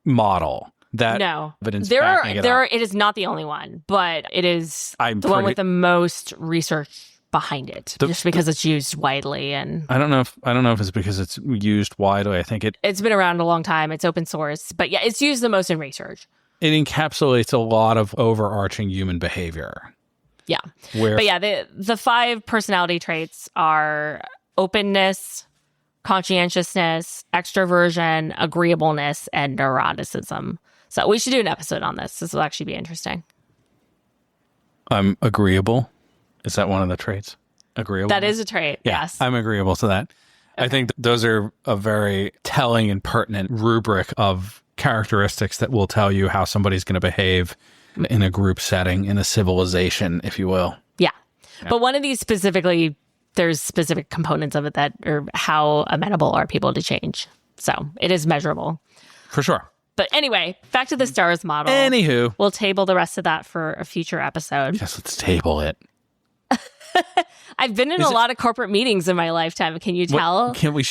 Speaker 2: model that evidence backing it up.
Speaker 1: It is not the only one, but it is one with the most research behind it, just because it's used widely. And
Speaker 2: I don't know if it's because it's used widely. I think it's
Speaker 1: been around a long time. It's open source, but yeah, it's used the most in research.
Speaker 2: It encapsulates a lot of overarching human behavior.
Speaker 1: Yeah. But yeah, the 5 personality traits are openness, conscientiousness, extroversion, agreeableness, and neuroticism. So we should do an episode on this. This will actually be interesting.
Speaker 2: I'm agreeable. Is that one of the traits? Agreeable?
Speaker 1: That is a trait, yes.
Speaker 2: I'm agreeable to that. Okay. I think those are a very telling and pertinent rubric of characteristics that will tell you how somebody's going to behave in a group setting, in a civilization, if you will.
Speaker 1: Yeah. But one of these specifically, there's specific components of it that are how amenable are people to change. So it is measurable.
Speaker 2: For sure.
Speaker 1: But anyway, back to the STARS model.
Speaker 2: Anywho.
Speaker 1: We'll table the rest of that for a future episode.
Speaker 2: Yes, let's table it.
Speaker 1: I've been in a lot of corporate meetings in my lifetime. Can you tell?
Speaker 2: Can we?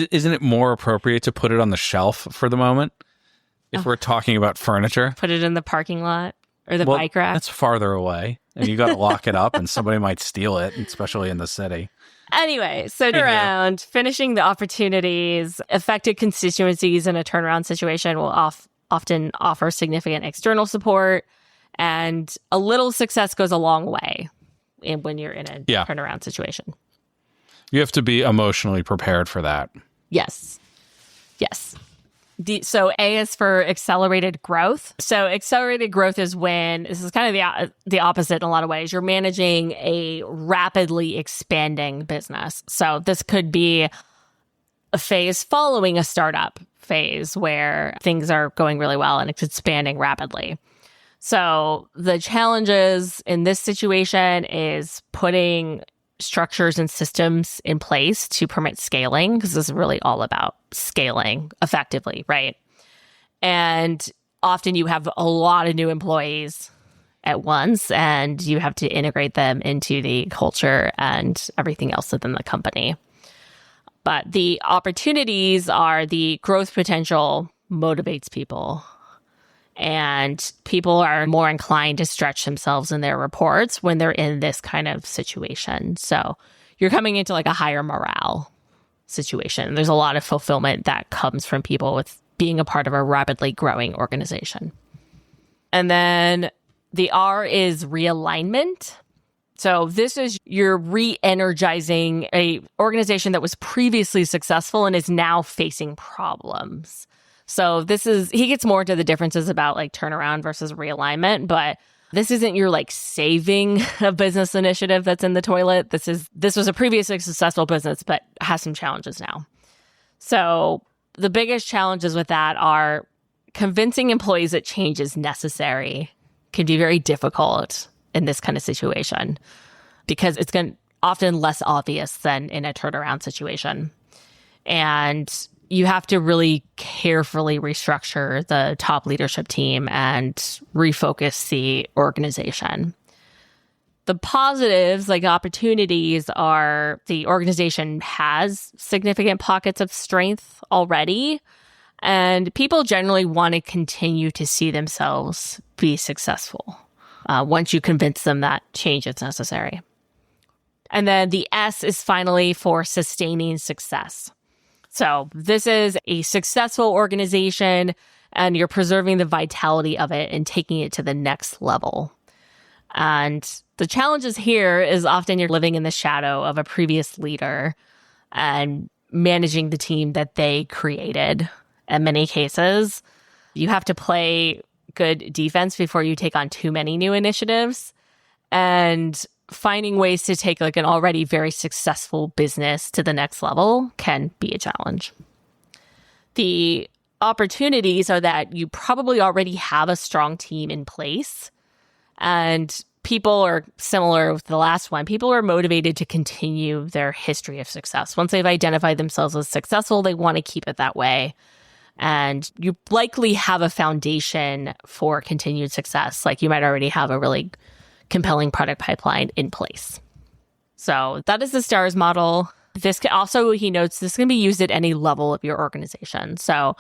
Speaker 2: Isn't it more appropriate to put it on the shelf for the moment? If we're talking about furniture,
Speaker 1: put it in the parking lot or the bike rack.
Speaker 2: That's farther away, and you got to lock it up, and somebody might steal it, especially in the city.
Speaker 1: Anyway, so around finishing the opportunities, affected constituencies in a turnaround situation will often offer significant external support, and a little success goes a long way when you're in a turnaround situation.
Speaker 2: You have to be emotionally prepared for that.
Speaker 1: Yes. So A is for accelerated growth. So accelerated growth is when, this is kind of the opposite in a lot of ways. You're managing a rapidly expanding business. So this could be a phase following a startup phase where things are going really well and it's expanding rapidly. So the challenges in this situation is putting structures and systems in place to permit scaling, because this is really all about scaling effectively, right? And often you have a lot of new employees at once, and you have to integrate them into the culture and everything else within the company. But the opportunities are the growth potential motivates people. And people are more inclined to stretch themselves in their reports when they're in this kind of situation. So you're coming into like a higher morale situation. There's a lot of fulfillment that comes from people with being a part of a rapidly growing organization. And then the R is realignment. So this is you're re-energizing a organization that was previously successful and is now facing problems. So he gets more into the differences about like turnaround versus realignment, but this isn't your like saving a business initiative that's in the toilet. This was a previously successful business, but has some challenges now. So the biggest challenges with that are convincing employees that change is necessary can be very difficult in this kind of situation because it's often less obvious than in a turnaround situation. And you have to really carefully restructure the top leadership team and refocus the organization. The positives, like opportunities, are the organization has significant pockets of strength already, and people generally want to continue to see themselves be successful once you convince them that change is necessary. And then the S is finally for sustaining success. So this is a successful organization, and you're preserving the vitality of it and taking it to the next level. And the challenges here is often you're living in the shadow of a previous leader and managing the team that they created. In many cases, you have to play good defense before you take on too many new initiatives. And finding ways to take like an already very successful business to the next level can be a challenge. The opportunities are that you probably already have a strong team in place, and people are similar with the last one. People are motivated to continue their history of success. Once they've identified themselves as successful, they want to keep it that way. And you likely have a foundation for continued success. Like you might already have a really compelling product pipeline in place. So that is the STARS model. This can also, he notes, this can be used at any level of your organization. So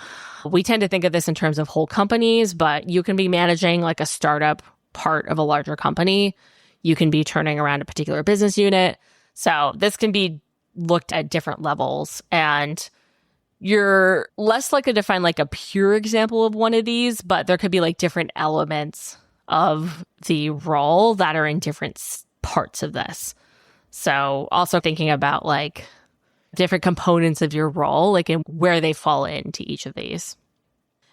Speaker 1: we tend to think of this in terms of whole companies, but you can be managing like a startup part of a larger company. You can be turning around a particular business unit. So this can be looked at different levels, and you're less likely to find like a pure example of one of these, but there could be like different elements of the role that are in different parts of this. So also thinking about like different components of your role, like in where they fall into each of these.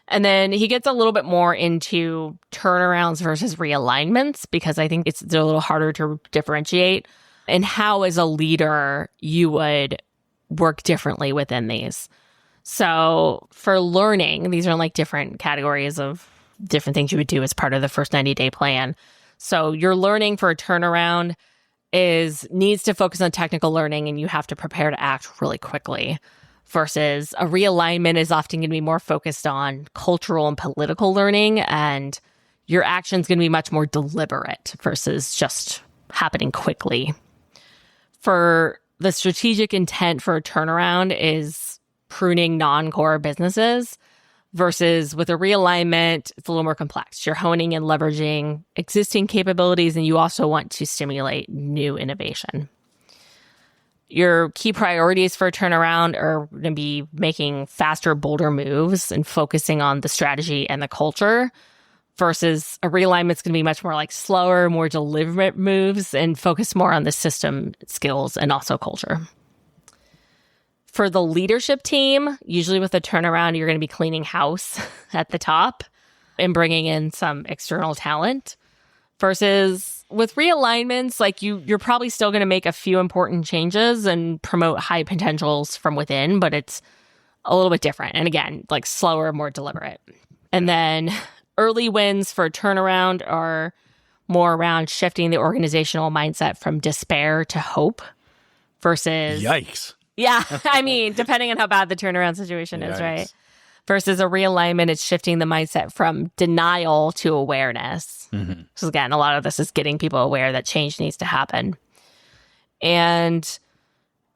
Speaker 1: And then he gets a little bit more into turnarounds versus realignments, because I think they're a little harder to differentiate, and how as a leader you would work differently within these. So for learning, these are like different categories of different things you would do as part of the first 90-day plan. So your learning for a turnaround needs to focus on technical learning, and you have to prepare to act really quickly. Versus a realignment is often going to be more focused on cultural and political learning, and your action's going to be much more deliberate versus just happening quickly. For the strategic intent for a turnaround is pruning non-core businesses. Versus with a realignment, it's a little more complex. You're honing and leveraging existing capabilities, and you also want to stimulate new innovation. Your key priorities for a turnaround are going to be making faster, bolder moves and focusing on the strategy and the culture, versus a realignment is going to be much more like slower, more deliberate moves and focus more on the system skills and also culture. For the leadership team, usually with a turnaround, you're going to be cleaning house at the top and bringing in some external talent. Versus with realignments, like you're probably still going to make a few important changes and promote high potentials from within, but it's a little bit different. And again, like slower, more deliberate. And then early wins for a turnaround are more around shifting the organizational mindset from despair to hope versus...
Speaker 2: Yikes.
Speaker 1: Yeah, I mean, depending on how bad the turnaround situation is, right? Versus a realignment, it's shifting the mindset from denial to awareness. Mm-hmm. So again, a lot of this is getting people aware that change needs to happen. And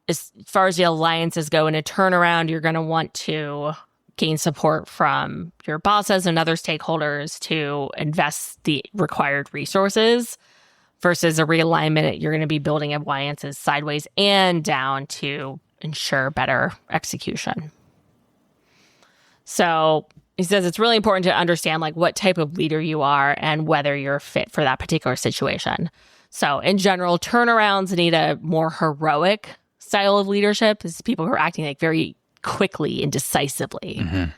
Speaker 1: as far as the alliances go, in a turnaround, you're going to want to gain support from your bosses and other stakeholders to invest the required resources. Versus a realignment, you're going to be building alliances sideways and down to ensure better execution. So he says it's really important to understand like what type of leader you are and whether you're fit for that particular situation. So in general, turnarounds need a more heroic style of leadership. This is people who are acting like very quickly and decisively. Mm-hmm.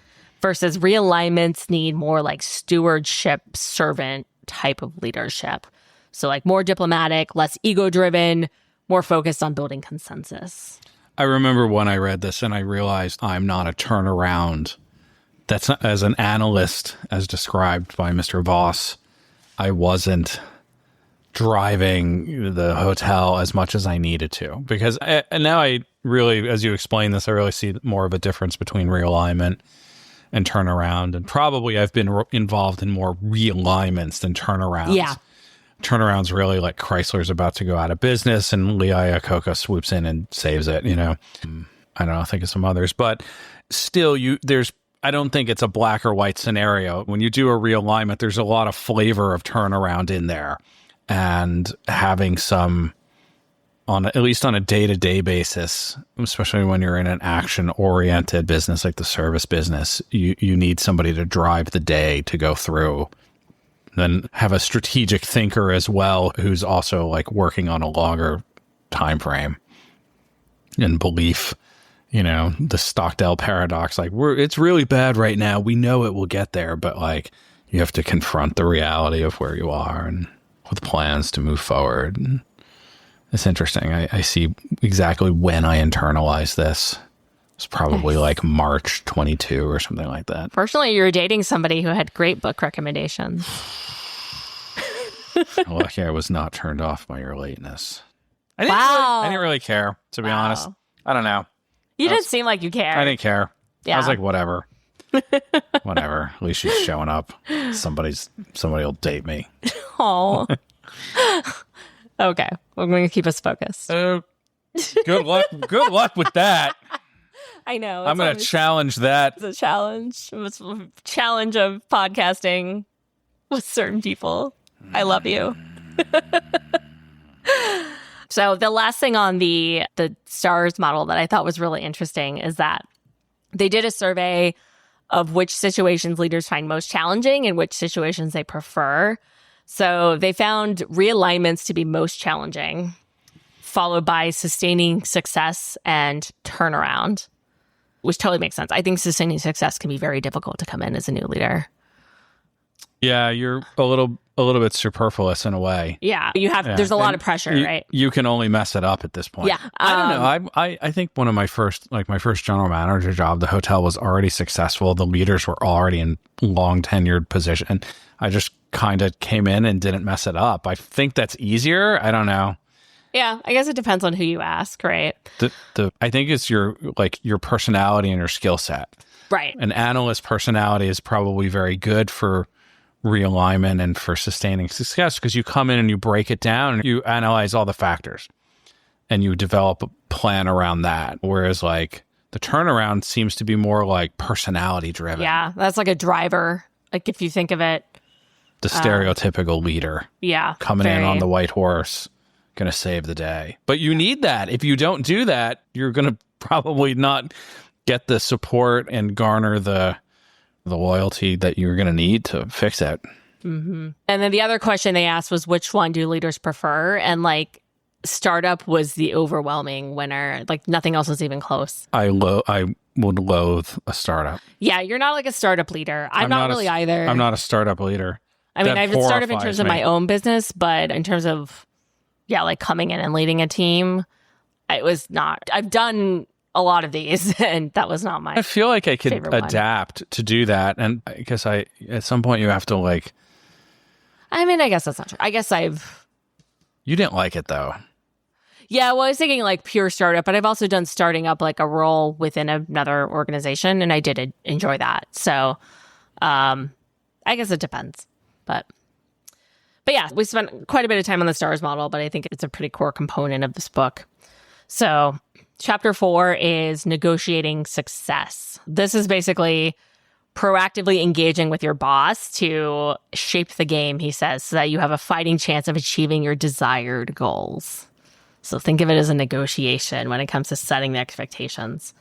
Speaker 1: versus realignments need more like stewardship, servant type of leadership. So like more diplomatic, less ego-driven, more focused on building consensus.
Speaker 2: I remember when I read this and I realized I'm not a turnaround. That's not, as an analyst, as described by Mr. Voss, I wasn't driving the hotel as much as I needed to. Because and now I really, as you explain this, I really see more of a difference between realignment and turnaround. And probably I've been involved in more realignments than turnarounds.
Speaker 1: Yeah.
Speaker 2: Turnaround's really like Chrysler's about to go out of business and Lee Iacocca swoops in and saves it, you know. I don't know, think of some others. But still, I don't think it's a black or white scenario. When you do a realignment, there's a lot of flavor of turnaround in there. And having some, at least on a day-to-day basis, especially when you're in an action-oriented business like the service business, you need somebody to drive the day to go through. Then have a strategic thinker as well, who's also like working on a longer time frame and belief. You know, the Stockdale paradox, like it's really bad right now. We know it will get there, but like you have to confront the reality of where you are and with plans to move forward. And it's interesting. I see exactly when I internalized this. It's probably like March 22 or something like that.
Speaker 1: Fortunately, you were dating somebody who had great book recommendations.
Speaker 2: Lucky I was not turned off by your lateness. I didn't really care, to be honest. I don't know.
Speaker 1: You didn't seem like you cared.
Speaker 2: I didn't care.
Speaker 1: Yeah.
Speaker 2: I was like, whatever. Whatever. At least she's showing up. Somebody will date me.
Speaker 1: Oh. Okay. We're going to keep us focused.
Speaker 2: Good luck with that.
Speaker 1: I know.
Speaker 2: I'm going to challenge that.
Speaker 1: It's a challenge. It's a challenge of podcasting with certain people. I love you. So the last thing on the STARS model that I thought was really interesting is that they did a survey of which situations leaders find most challenging and which situations they prefer. So they found realignments to be most challenging, followed by sustaining success and turnaround, which totally makes sense. I think sustaining success can be very difficult to come in as a new leader.
Speaker 2: Yeah, you're a little bit superfluous in a way.
Speaker 1: Yeah, there's a lot of pressure, right?
Speaker 2: You can only mess it up at this point.
Speaker 1: Yeah.
Speaker 2: I don't know. I think one of my first general manager job, the hotel was already successful. The leaders were already in long tenured position. I just kind of came in and didn't mess it up. I think that's easier. I don't know.
Speaker 1: Yeah, I guess it depends on who you ask, right?
Speaker 2: I think it's your personality and your skill set.
Speaker 1: Right.
Speaker 2: An analyst personality is probably very good for realignment and for sustaining success because you come in and you break it down and you analyze all the factors and you develop a plan around that. Whereas like the turnaround seems to be more like personality driven.
Speaker 1: Yeah, that's like a driver. Like if you think of it.
Speaker 2: The stereotypical leader.
Speaker 1: Yeah.
Speaker 2: Coming in on the white horse, going to save the day. But you need that. If you don't do that, you're going to probably not get the support and garner the loyalty that you're going to need to fix it.
Speaker 1: Mm-hmm. And then the other question they asked was, which one do leaders prefer? And like startup was the overwhelming winner. Like nothing else was even close.
Speaker 2: I would loathe a startup.
Speaker 1: Yeah, you're not like a startup leader. I'm not really either.
Speaker 2: I'm not a startup leader.
Speaker 1: I mean, I've been startup in terms of my own business, but in terms of, like coming in and leading a team, it was not. I've done a lot of these, and that was not my.
Speaker 2: I feel like I could adapt to do that, and I guess at some point you have to like.
Speaker 1: I mean, I guess that's not true. I guess
Speaker 2: You didn't like it though.
Speaker 1: Yeah, well, I was thinking like pure startup, but I've also done starting up like a role within another organization, and I did enjoy that. So, I guess it depends, but yeah, we spent quite a bit of time on the STARS model, but I think it's a pretty core component of this book. So. Chapter 4 is negotiating success. This is basically proactively engaging with your boss to shape the game, he says, so that you have a fighting chance of achieving your desired goals. So think of it as a negotiation when it comes to setting the expectations.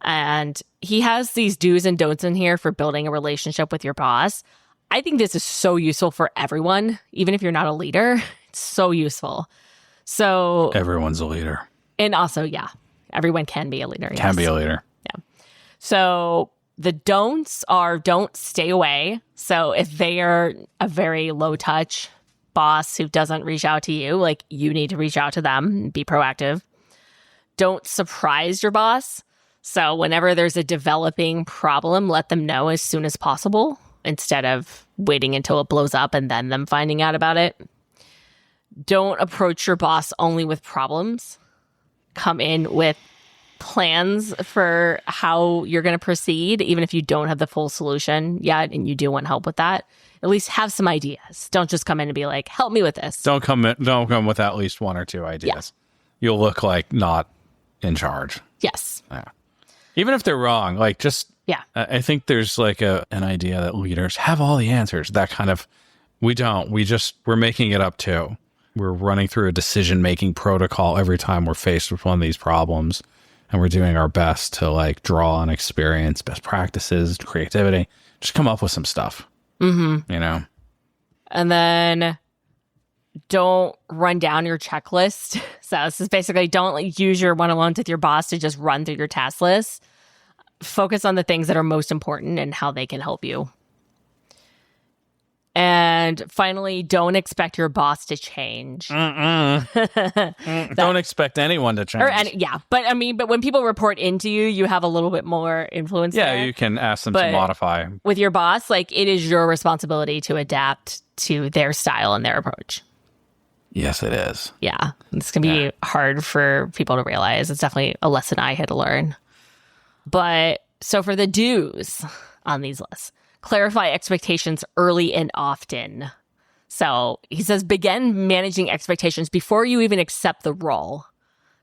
Speaker 1: And he has these do's and don'ts in here for building a relationship with your boss. I think this is so useful for everyone, even if you're not a leader. It's so useful. So
Speaker 2: everyone's a leader.
Speaker 1: And also, yeah. Everyone can be a leader.
Speaker 2: Can be a leader.
Speaker 1: Yeah. So The don'ts are don't stay away. So if they are a very low touch boss who doesn't reach out to you, like you need to reach out to them and be proactive. Don't surprise your boss. So whenever there's a developing problem, let them know as soon as possible instead of waiting until it blows up and then them finding out about it. Don't approach your boss only with problems. Come in with plans for how you're going to proceed, even if you don't have the full solution yet and you do want help with that. At least have some ideas. Don't just come in and be like, help me with this.
Speaker 2: Don't come with at least one or two ideas. Yeah. You'll look like not in charge.
Speaker 1: Yes.
Speaker 2: Yeah. Even if they're wrong, like just, yeah. I think there's like an idea that leaders have all the answers. That kind of, we don't. We're making it up too. We're running through a decision-making protocol every time we're faced with one of these problems. And we're doing our best to like draw on experience, best practices, creativity, just come up with some stuff, you know?
Speaker 1: And then don't run down your checklist. So this is basically don't like, use your one-on-ones with your boss to just run through your task list. Focus on the things that are most important and how they can help you. And finally, don't expect your boss to change.
Speaker 2: Don't expect anyone to change.
Speaker 1: But when people report into you, you have a little bit more influence.
Speaker 2: Yeah,
Speaker 1: there.
Speaker 2: You can ask them to modify.
Speaker 1: With your boss, like it is your responsibility to adapt to their style and their approach.
Speaker 2: Yes, it is.
Speaker 1: Yeah, it's going to be hard for people to realize. It's definitely a lesson I had to learn. But so for the do's on these lists, clarify expectations early and often. So he says, begin managing expectations before you even accept the role.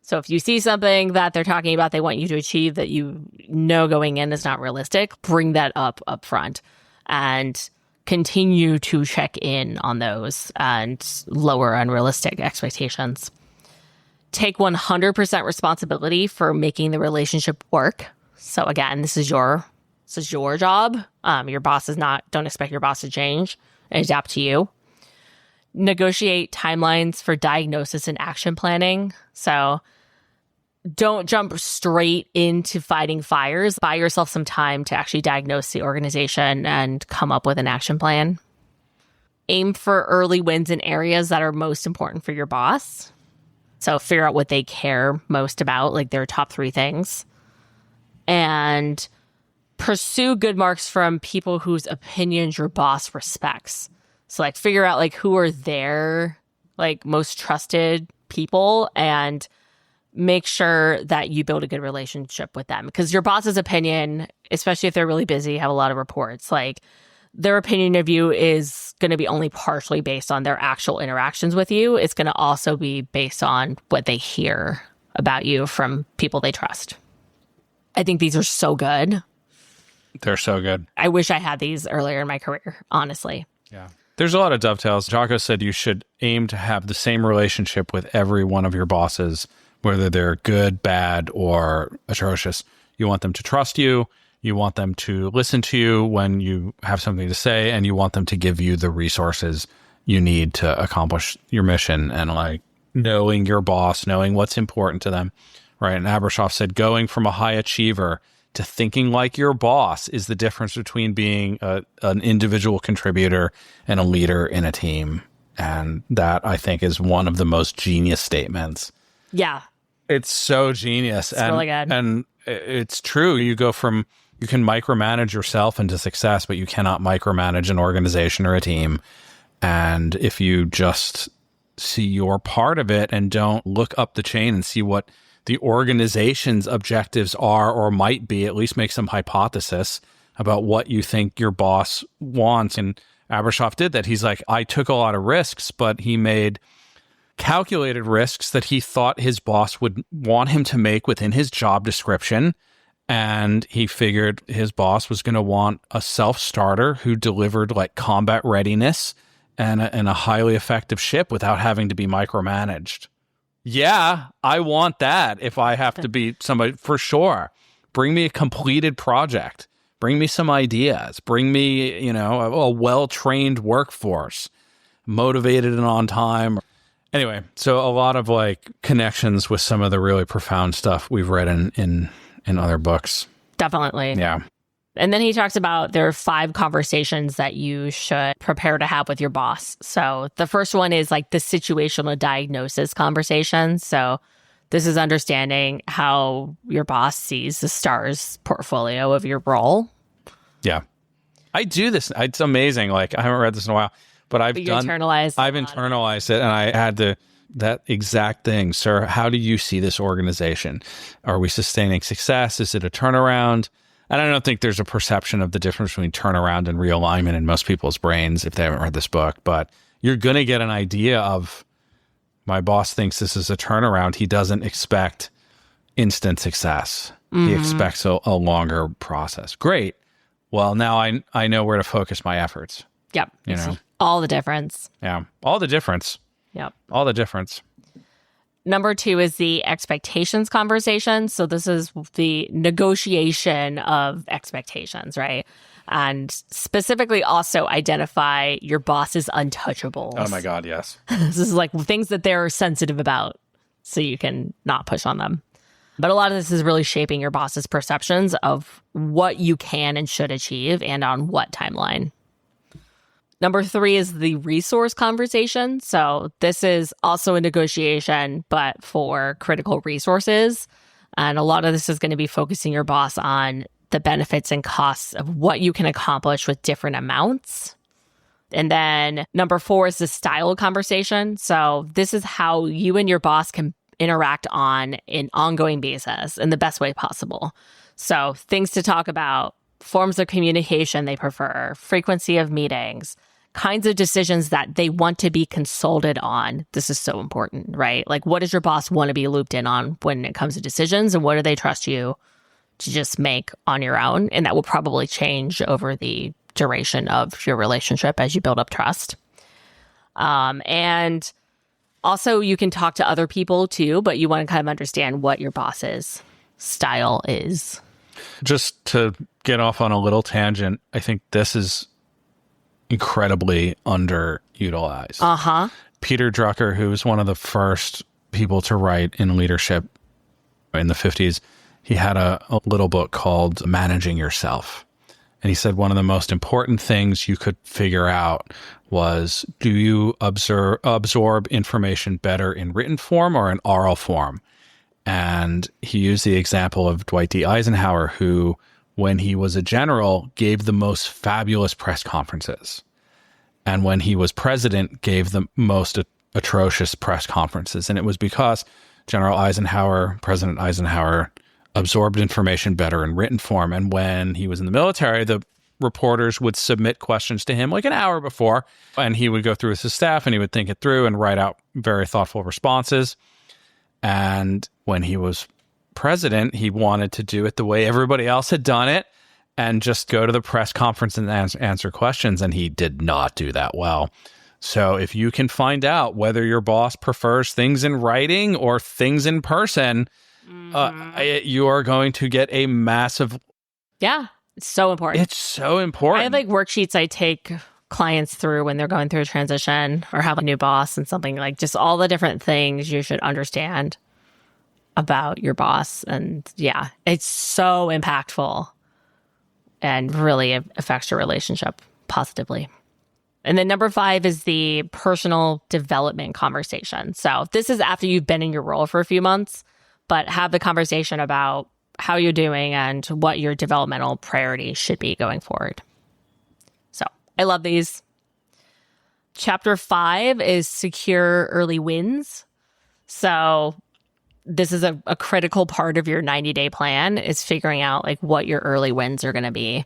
Speaker 1: So if you see something that they're talking about, they want you to achieve that you know going in is not realistic, bring that up front and continue to check in on those and lower unrealistic expectations. Take 100% responsibility for making the relationship work. So again, this is your job. Your boss don't expect your boss to change and adapt to you. Negotiate timelines for diagnosis and action planning. So don't jump straight into fighting fires. Buy yourself some time to actually diagnose the organization and come up with an action plan. Aim for early wins in areas that are most important for your boss. So figure out what they care most about, like their top 3 things. And pursue good marks from people whose opinions your boss respects. So like figure out like who are their like most trusted people and make sure that you build a good relationship with them. Because your boss's opinion, especially if they're really busy, have a lot of reports, like their opinion of you is going to be only partially based on their actual interactions with you. It's going to also be based on what they hear about you from people they trust. I think these are so good.
Speaker 2: They're so good.
Speaker 1: I wish I had these earlier in my career, honestly.
Speaker 2: Yeah. There's a lot of dovetails. Jocko said you should aim to have the same relationship with every one of your bosses, whether they're good, bad, or atrocious. You want them to trust you. You want them to listen to you when you have something to say, and you want them to give you the resources you need to accomplish your mission. And like knowing your boss, knowing what's important to them. Right. And Abrashoff said, going from a high achiever to thinking like your boss is the difference between being an individual contributor and a leader in a team. And that, I think, is one of the most genius statements.
Speaker 1: Yeah.
Speaker 2: It's so genius.
Speaker 1: It's really good.
Speaker 2: And it's true. You can micromanage yourself into success, but you cannot micromanage an organization or a team. And if you just see your part of it and don't look up the chain and see what the organization's objectives are or might be, at least make some hypothesis about what you think your boss wants. And Abrashoff did that. He's like, I took a lot of risks, but he made calculated risks that he thought his boss would want him to make within his job description. And he figured his boss was going to want a self-starter who delivered like combat readiness and a highly effective ship without having to be micromanaged. Yeah, I want that if I have to be somebody, for sure. Bring me a completed project. Bring me some ideas. Bring me, a well-trained workforce, motivated and on time. Anyway, so a lot of like connections with some of the really profound stuff we've read in other books.
Speaker 1: Definitely.
Speaker 2: Yeah.
Speaker 1: And then he talks about there are 5 conversations that you should prepare to have with your boss. So the first one is like the situational diagnosis conversation. So this is understanding how your boss sees the STARS portfolio of your role.
Speaker 2: Yeah. I do this. It's amazing. Like, I haven't read this in a while, but I've internalized it, and I had that exact thing. Sir, how do you see this organization? Are we sustaining success? Is it a turnaround? And I don't think there's a perception of the difference between turnaround and realignment in most people's brains if they haven't read this book. But you're going to get an idea of, my boss thinks this is a turnaround. He doesn't expect instant success. He expects a longer process. Great. Well, now I know where to focus my efforts.
Speaker 1: Yep.
Speaker 2: You know,
Speaker 1: all the difference.
Speaker 2: Yeah. All the difference.
Speaker 1: Yep.
Speaker 2: All the difference.
Speaker 1: Number 2 is the expectations conversation. So this is the negotiation of expectations, right? And specifically also identify your boss's untouchables.
Speaker 2: Oh my God, yes.
Speaker 1: This is like things that they're sensitive about so you can not push on them. But a lot of this is really shaping your boss's perceptions of what you can and should achieve and on what timeline. Number 3 is the resource conversation. So this is also a negotiation, but for critical resources. And a lot of this is going to be focusing your boss on the benefits and costs of what you can accomplish with different amounts. And then number 4 is the style conversation. So this is how you and your boss can interact on an ongoing basis in the best way possible. So things to talk about: forms of communication they prefer, frequency of meetings, kinds of decisions that they want to be consulted on. This is so important, right? Like, what does your boss want to be looped in on when it comes to decisions, and what do they trust you to just make on your own? And that will probably change over the duration of your relationship as you build up trust. And also, you can talk to other people too, but you want to kind of understand what your boss's style is.
Speaker 2: Just to get off on a little tangent, I think this is incredibly underutilized. Peter Drucker, who was one of the first people to write in leadership in the 50s, he had a little book called Managing Yourself. And he said one of the most important things you could figure out was, do you absorb information better in written form or in oral form? And he used the example of Dwight D. Eisenhower, who, when he was a general, gave the most fabulous press conferences. And when he was president, gave the most atrocious press conferences. And it was because President Eisenhower, absorbed information better in written form. And when he was in the military, the reporters would submit questions to him like an hour before, and he would go through with his staff and he would think it through and write out very thoughtful responses. And when he was president, he wanted to do it the way everybody else had done it and just go to the press conference and answer questions. And he did not do that well. So if you can find out whether your boss prefers things in writing or things in person, you are going to get a massive...
Speaker 1: Yeah, it's so important.
Speaker 2: It's so important.
Speaker 1: I have like worksheets I take clients through when they're going through a transition or have a new boss and something, like just all the different things you should understand about your boss. And yeah, it's so impactful and really affects your relationship positively. And then number 5 is the personal development conversation. So this is after you've been in your role for a few months, but have the conversation about how you're doing and what your developmental priorities should be going forward. So I love these. Chapter 5 is secure early wins. So this is a critical part of your 90-day plan, is figuring out like what your early wins are going to be.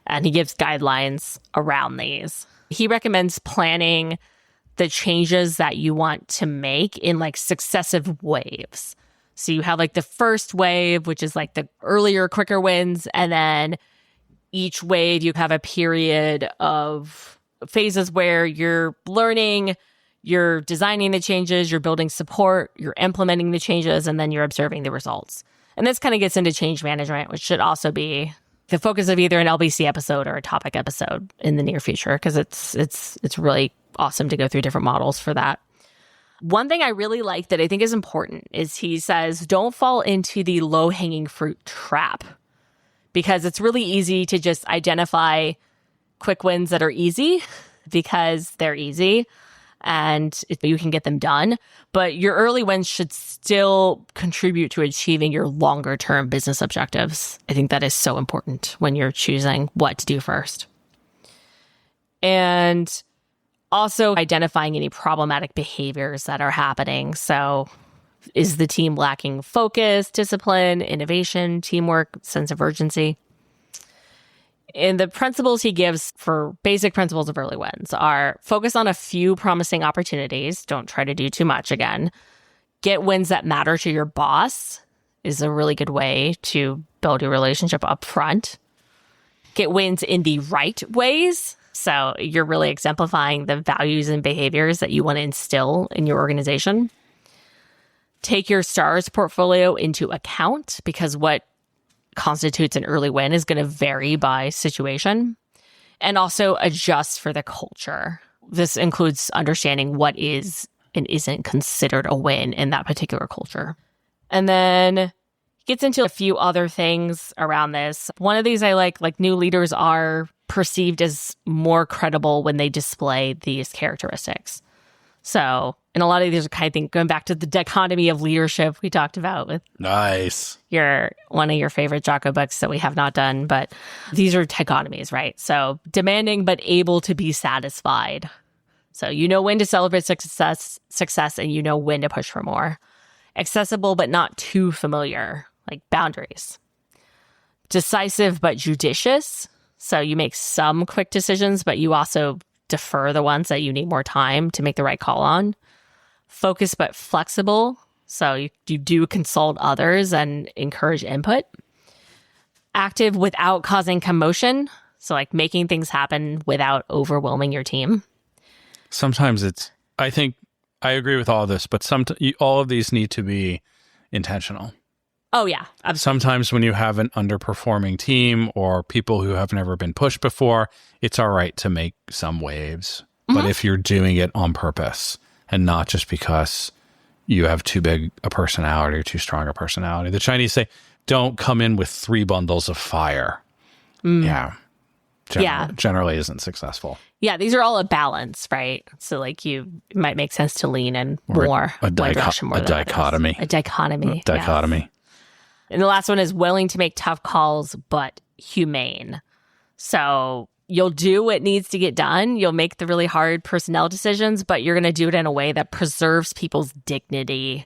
Speaker 1: And he gives guidelines around these. He recommends planning the changes that you want to make in like successive waves. So you have like the first wave, which is like the earlier, quicker wins. And then each wave, you have a period of phases where you're learning, you're designing the changes, you're building support, you're implementing the changes, and then you're observing the results. And this kind of gets into change management, which should also be the focus of either an LBC episode or a topic episode in the near future, because it's really awesome to go through different models for that. One thing I really like that I think is important is he says, don't fall into the low-hanging fruit trap, because it's really easy to just identify quick wins that are easy because they're easy and you can get them done. But your early wins should still contribute to achieving your longer term business objectives. I think that is so important when you're choosing what to do first. And also identifying any problematic behaviors that are happening. So is the team lacking focus, discipline, innovation, teamwork, sense of urgency? And the principles he gives for basic principles of early wins are focus on a few promising opportunities. Don't try to do too much again. Get wins that matter to your boss is a really good way to build your relationship up front. Get wins in the right ways. So you're really exemplifying the values and behaviors that you want to instill in your organization. Take your stars portfolio into account because what constitutes an early win is going to vary by situation, and also adjust for the culture. This includes understanding what is and isn't considered a win in that particular culture. And then gets into a few other things around this. One of these I like new leaders are perceived as more credible when they display these characteristics. So, and a lot of these are kind of things going back to the dichotomy of leadership we talked about with
Speaker 2: Nice.
Speaker 1: one of your favorite Jocko books that we have not done, but these are dichotomies, right? So demanding but able to be satisfied. So you know when to celebrate success, and you know when to push for more. Accessible but not too familiar, like boundaries. Decisive but judicious. So you make some quick decisions, but you also defer the ones that you need more time to make the right call on. Focused but flexible. So you do consult others and encourage input. Active without causing commotion. So like making things happen without overwhelming your team.
Speaker 2: Sometimes I think I agree with all of this, but all of these need to be intentional.
Speaker 1: Oh, yeah. Absolutely.
Speaker 2: Sometimes when you have an underperforming team or people who have never been pushed before, it's all right to make some waves. Mm-hmm. But if you're doing it on purpose and not just because you have too big a personality or too strong a personality. The Chinese say, don't come in with 3 bundles of fire. Yeah. Generally isn't successful.
Speaker 1: Yeah, these are all a balance, right? So like it might make sense to lean in more.
Speaker 2: A dichotomy.
Speaker 1: A dichotomy.
Speaker 2: Dichotomy.
Speaker 1: And the last one is willing to make tough calls, but humane. So you'll do what needs to get done. You'll make the really hard personnel decisions, but you're going to do it in a way that preserves people's dignity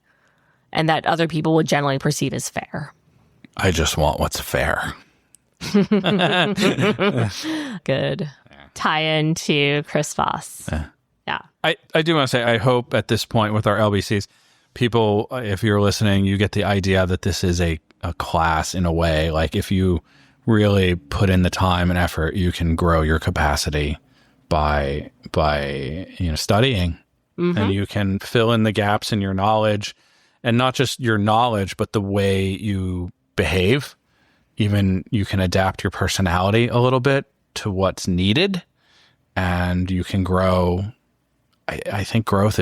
Speaker 1: and that other people would generally perceive as fair.
Speaker 2: I just want what's fair.
Speaker 1: Good. Tie into Chris Voss. Yeah.
Speaker 2: I do want to say, I hope at this point with our LBCs, people, if you're listening, you get the idea that this is a class in a way. Like if you really put in the time and effort, you can grow your capacity by studying. Mm-hmm. And you can fill in the gaps in your knowledge, and not just your knowledge, but the way you behave. Even you can adapt your personality a little bit to what's needed, and you can grow. I think growth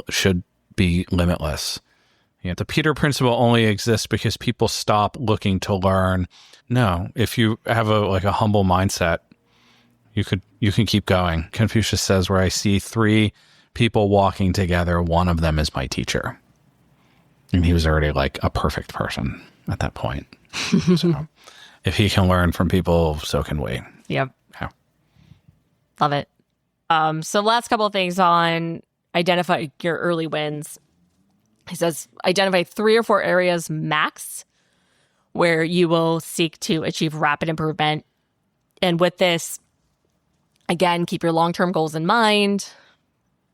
Speaker 2: should be limitless. The Peter Principle only exists because people stop looking to learn. No, if you have a humble mindset, you can keep going. Confucius says, where I see 3 people walking together, one of them is my teacher. And he was already like a perfect person at that point. So if he can learn from people, so can we.
Speaker 1: Yep.
Speaker 2: Yeah.
Speaker 1: Love it. So last couple of things on identify your early wins. He says, identify 3 or 4 areas max where you will seek to achieve rapid improvement. And with this, again, keep your long-term goals in mind.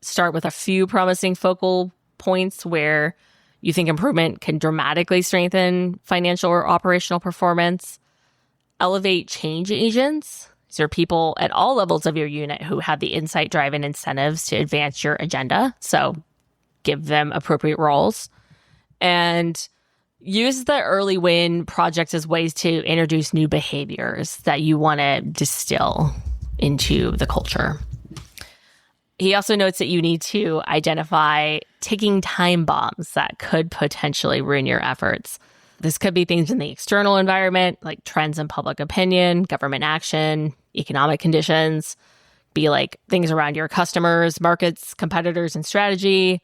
Speaker 1: Start with a few promising focal points where you think improvement can dramatically strengthen financial or operational performance. Elevate change agents. These are people at all levels of your unit who have the insight, drive, and incentives to advance your agenda. So give them appropriate roles. And use the early win projects as ways to introduce new behaviors that you want to distill into the culture. He also notes that you need to identify ticking time bombs that could potentially ruin your efforts. This could be things in the external environment, like trends in public opinion, government action, economic conditions, be like things around your customers, markets, competitors, and strategy.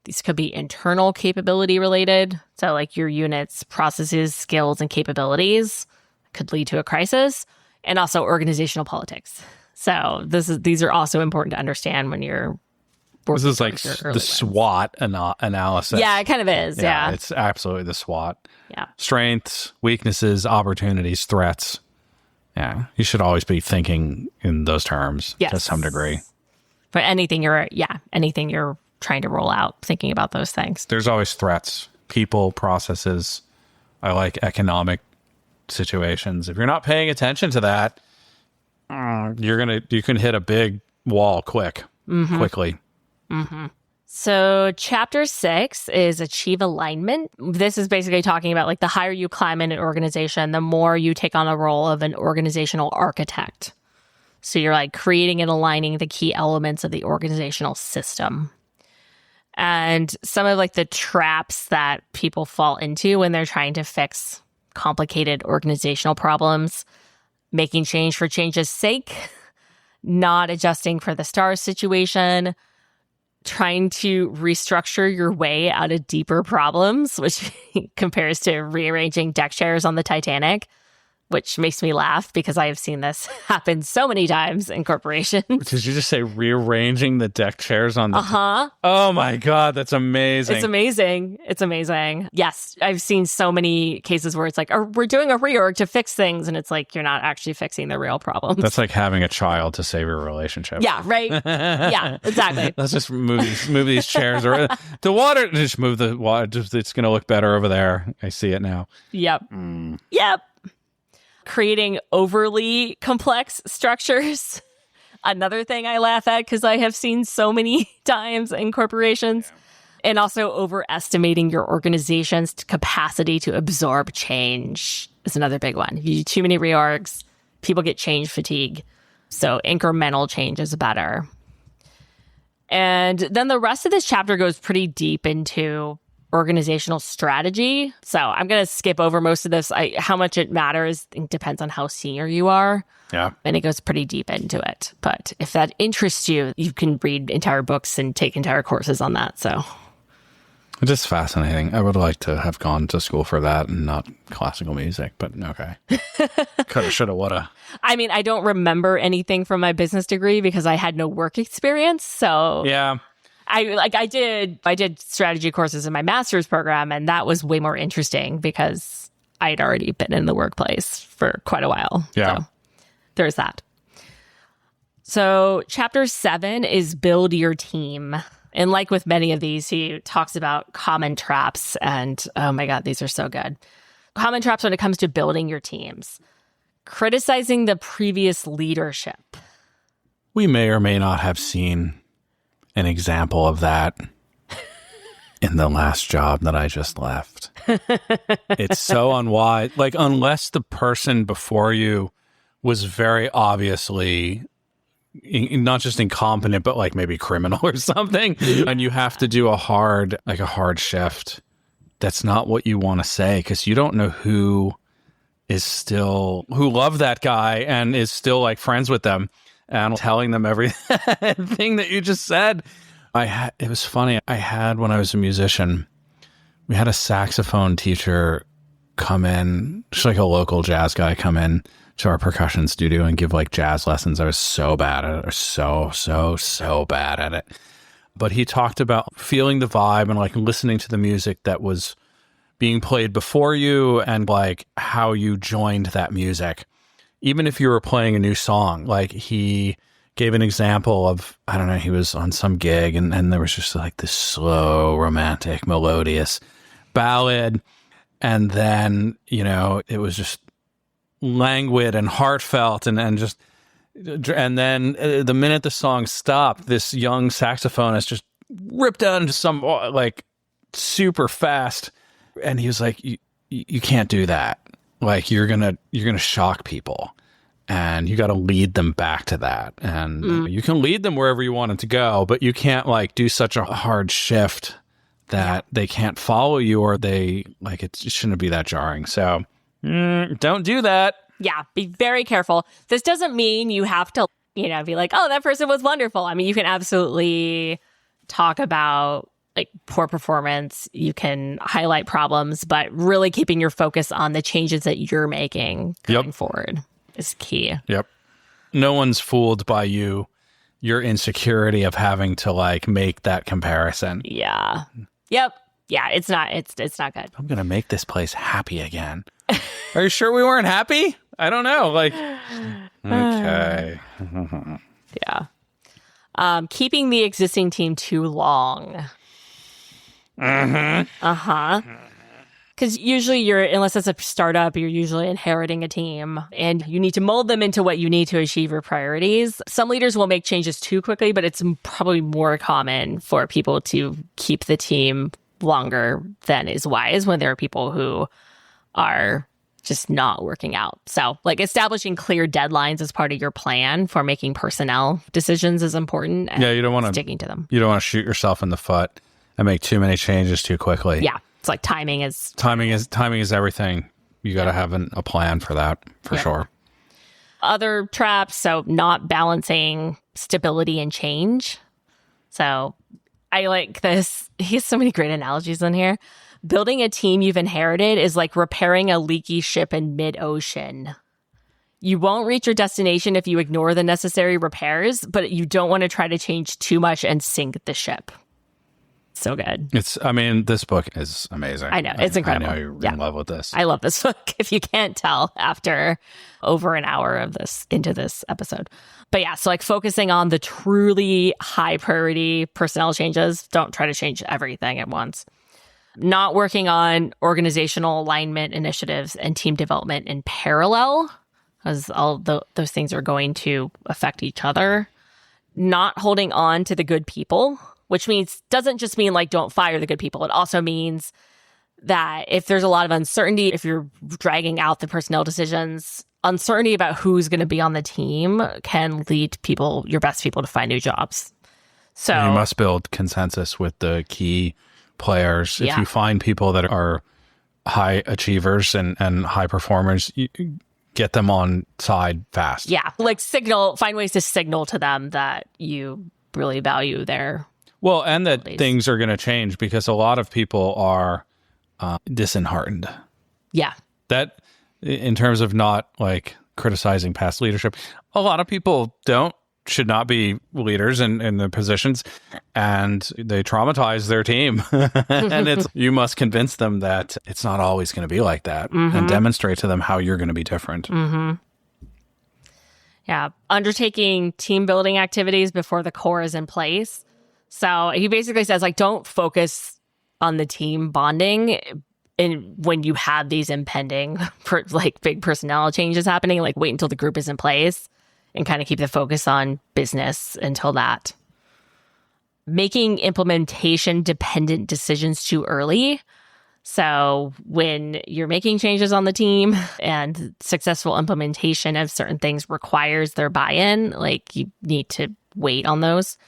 Speaker 1: These could be internal capability related. So like your units, processes, skills, and capabilities could lead to a crisis, and also organizational politics. So these are also important to understand when you're working.
Speaker 2: This is like the SWOT analysis.
Speaker 1: Yeah, it kind of is. Yeah.
Speaker 2: It's absolutely the SWOT.
Speaker 1: Yeah.
Speaker 2: Strengths, weaknesses, opportunities, threats. Yeah. You should always be thinking in those terms to some degree.
Speaker 1: For anything you're trying to roll out, thinking about those things.
Speaker 2: There's always threats, people, processes. I like economic situations. If you're not paying attention to that, you can hit a big wall quickly.
Speaker 1: Mm-hmm. So chapter 6 is achieve alignment. This is basically talking about like the higher you climb in an organization, the more you take on a role of an organizational architect. So you're like creating and aligning the key elements of the organizational system. And some of like the traps that people fall into when they're trying to fix complicated organizational problems: making change for change's sake, not adjusting for the star situation, trying to restructure your way out of deeper problems, which compares to rearranging deck chairs on the Titanic, which makes me laugh because I have seen this happen so many times in corporations.
Speaker 2: Did you just say rearranging the deck chairs on the... Oh my God, that's amazing.
Speaker 1: It's amazing. Yes, I've seen so many cases where it's like, we're doing a reorg to fix things, and it's like, you're not actually fixing the real problems.
Speaker 2: That's like having a child to save your relationship.
Speaker 1: Yeah, right? Yeah, exactly.
Speaker 2: Let's just move these chairs. Or the water, just move the water. It's going to look better over there. I see it now.
Speaker 1: Yep. Yep. Creating overly complex structures. Another thing I laugh at because I have seen so many times in corporations. Yeah. And also overestimating your organization's capacity to absorb change is another big one. If you do too many reorgs, people get change fatigue. So incremental change is better. And then the rest of this chapter goes pretty deep into organizational strategy. So I'm going to skip over most of this. How much it matters depends on how senior you are.
Speaker 2: Yeah.
Speaker 1: And it goes pretty deep into it. But if that interests you, you can read entire books and take entire courses on that. So
Speaker 2: it's just fascinating. I would like to have gone to school for that and not classical music, but okay. Coulda, shoulda, woulda.
Speaker 1: I mean, I don't remember anything from my business degree because I had no work experience. So
Speaker 2: yeah.
Speaker 1: I did strategy courses in my master's program, and that was way more interesting because I'd already been in the workplace for quite a while.
Speaker 2: Yeah.
Speaker 1: So there's that. So chapter 7 is build your team. And like with many of these, he talks about common traps, and oh my God, these are so good. Common traps when it comes to building your teams. Criticizing the previous leadership.
Speaker 2: We may or may not have seen an example of that in the last job that I just left. It's so unwise. Like, unless the person before you was very obviously not just incompetent, but like maybe criminal or something, and you have to do a hard shift, that's not what you want to say, because you don't know who loved that guy and is still like friends with them and telling them everything that you just said. It was funny. When I was a musician, we had a saxophone teacher come in, just like a local jazz guy, come in to our percussion studio and give like jazz lessons. I was so bad at it, or so bad at it. But he talked about feeling the vibe and like listening to the music that was being played before you and like how you joined that music. Even if you were playing a new song, like he gave an example of, I don't know, he was on some gig and there was just like this slow, romantic, melodious ballad. And then, it was just languid and heartfelt and then the minute the song stopped, this young saxophonist just ripped out into some like super fast. And he was like, you can't do that. Like you're gonna shock people, and you got to lead them back to that. And you can lead them wherever you want them to go, but you can't like do such a hard shift that they can't follow you or they like it shouldn't be that jarring. So don't do that.
Speaker 1: Yeah, be very careful. This doesn't mean you have to, be like, oh, that person was wonderful. I mean, you can absolutely talk about like poor performance. You can highlight problems, but really keeping your focus on the changes that you're making going forward is key.
Speaker 2: Yep. No one's fooled by your insecurity of having to like make that comparison.
Speaker 1: Yeah. Yep. Yeah, it's not good.
Speaker 2: I'm going to make this place happy again. Are you sure we weren't happy? I don't know. Like, okay.
Speaker 1: Yeah. Keeping the existing team too long. Because usually unless it's a startup, you're usually inheriting a team and you need to mold them into what you need to achieve your priorities. Some leaders will make changes too quickly, but it's probably more common for people to keep the team longer than is wise when there are people who are just not working out. So like establishing clear deadlines as part of your plan for making personnel decisions is important. And
Speaker 2: you don't want to
Speaker 1: sticking to them.
Speaker 2: You don't want to shoot yourself in the foot and make too many changes too quickly.
Speaker 1: Yeah. It's like timing is
Speaker 2: everything. You got to have a plan for that, for sure.
Speaker 1: Other traps, so not balancing stability and change. So I like this. He has so many great analogies in here. Building a team you've inherited is like repairing a leaky ship in mid-ocean. You won't reach your destination if you ignore the necessary repairs, but you don't want to try to change too much and sink the ship. So good.
Speaker 2: This book is amazing.
Speaker 1: I know. It's incredible.
Speaker 2: I know you're in love with this.
Speaker 1: I love this book, if you can't tell after over an hour of this into this episode. But yeah, so like focusing on the truly high priority personnel changes. Don't try to change everything at once. Not working on organizational alignment initiatives and team development in parallel, because all those things are going to affect each other. Not holding on to the good people, which doesn't just mean like don't fire the good people. It also means that if there's a lot of uncertainty, if you're dragging out the personnel decisions, uncertainty about who's going to be on the team can lead your best people to find new jobs. So
Speaker 2: you must build consensus with the key players. If you find people that are high achievers and high performers, you get them on side fast.
Speaker 1: Yeah. Like find ways to signal to them that you really value their
Speaker 2: and that things are going to change because a lot of people are disheartened.
Speaker 1: Yeah.
Speaker 2: That in terms of not like criticizing past leadership, a lot of people should not be leaders in the positions and they traumatize their team. And you must convince them that it's not always going to be like that and demonstrate to them how you're going to be different.
Speaker 1: Yeah. Undertaking team building activities before the core is in place. So he basically says, like, don't focus on the team bonding when you have these impending, big personnel changes happening. Like, wait until the group is in place and kind of keep the focus on business until that. Making implementation dependent decisions too early. So when you're making changes on the team and successful implementation of certain things requires their buy-in, like you need to wait on those.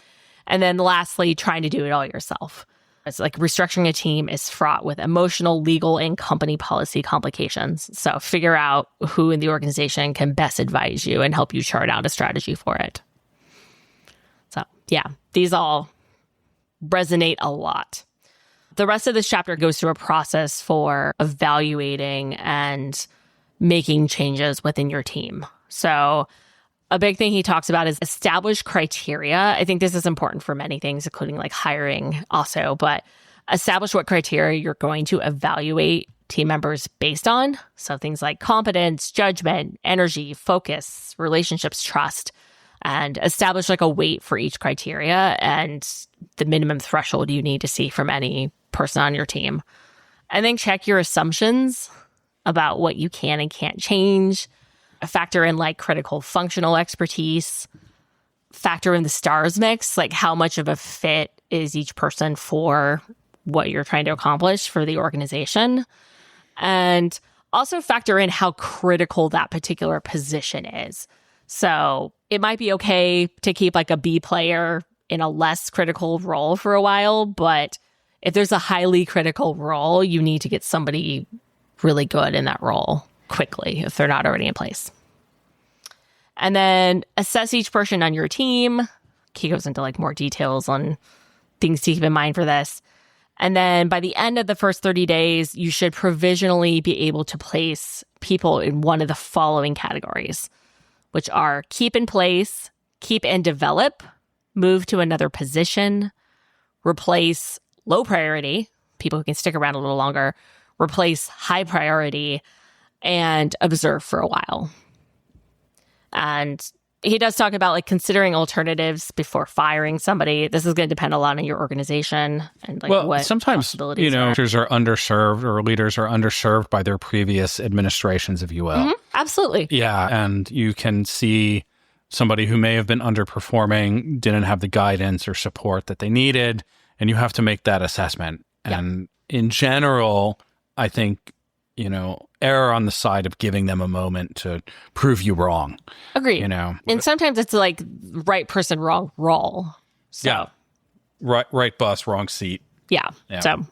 Speaker 1: And then lastly, trying to do it all yourself. It's like restructuring a team is fraught with emotional, legal, and company policy complications. So figure out who in the organization can best advise you and help you chart out a strategy for it. So yeah, these all resonate a lot. The rest of this chapter goes through a process for evaluating and making changes within your team. So a big thing he talks about is establish criteria. I think this is important for many things, including like hiring also, but establish what criteria you're going to evaluate team members based on. So things like competence, judgment, energy, focus, relationships, trust, and establish like a weight for each criteria and the minimum threshold you need to see from any person on your team. And then check your assumptions about what you can and can't change. Factor in like critical functional expertise, factor in the stars mix, like how much of a fit is each person for what you're trying to accomplish for the organization. And also factor in how critical that particular position is. So it might be okay to keep like a B player in a less critical role for a while, but if there's a highly critical role, you need to get somebody really good in that role quickly if they're not already in place. And then assess each person on your team. He goes into like more details on things to keep in mind for this. And then by the end of the first 30 days, you should provisionally be able to place people in one of the following categories, which are keep in place, keep and develop, move to another position, replace low priority, people who can stick around a little longer, replace high priority, and observe for a while. And he does talk about like considering alternatives before firing somebody. This is going to depend a lot on your organization and like what
Speaker 2: sometimes leaders are underserved or leaders are underserved by their previous administrations, if you will.
Speaker 1: Mm-hmm. Absolutely.
Speaker 2: Yeah, and you can see somebody who may have been underperforming didn't have the guidance or support that they needed, and you have to make that assessment. Yeah. And in general, I think, err on the side of giving them a moment to prove you wrong.
Speaker 1: Agreed. And sometimes it's like right person, wrong role. So.
Speaker 2: Yeah. Right bus, wrong seat.
Speaker 1: Yeah. So,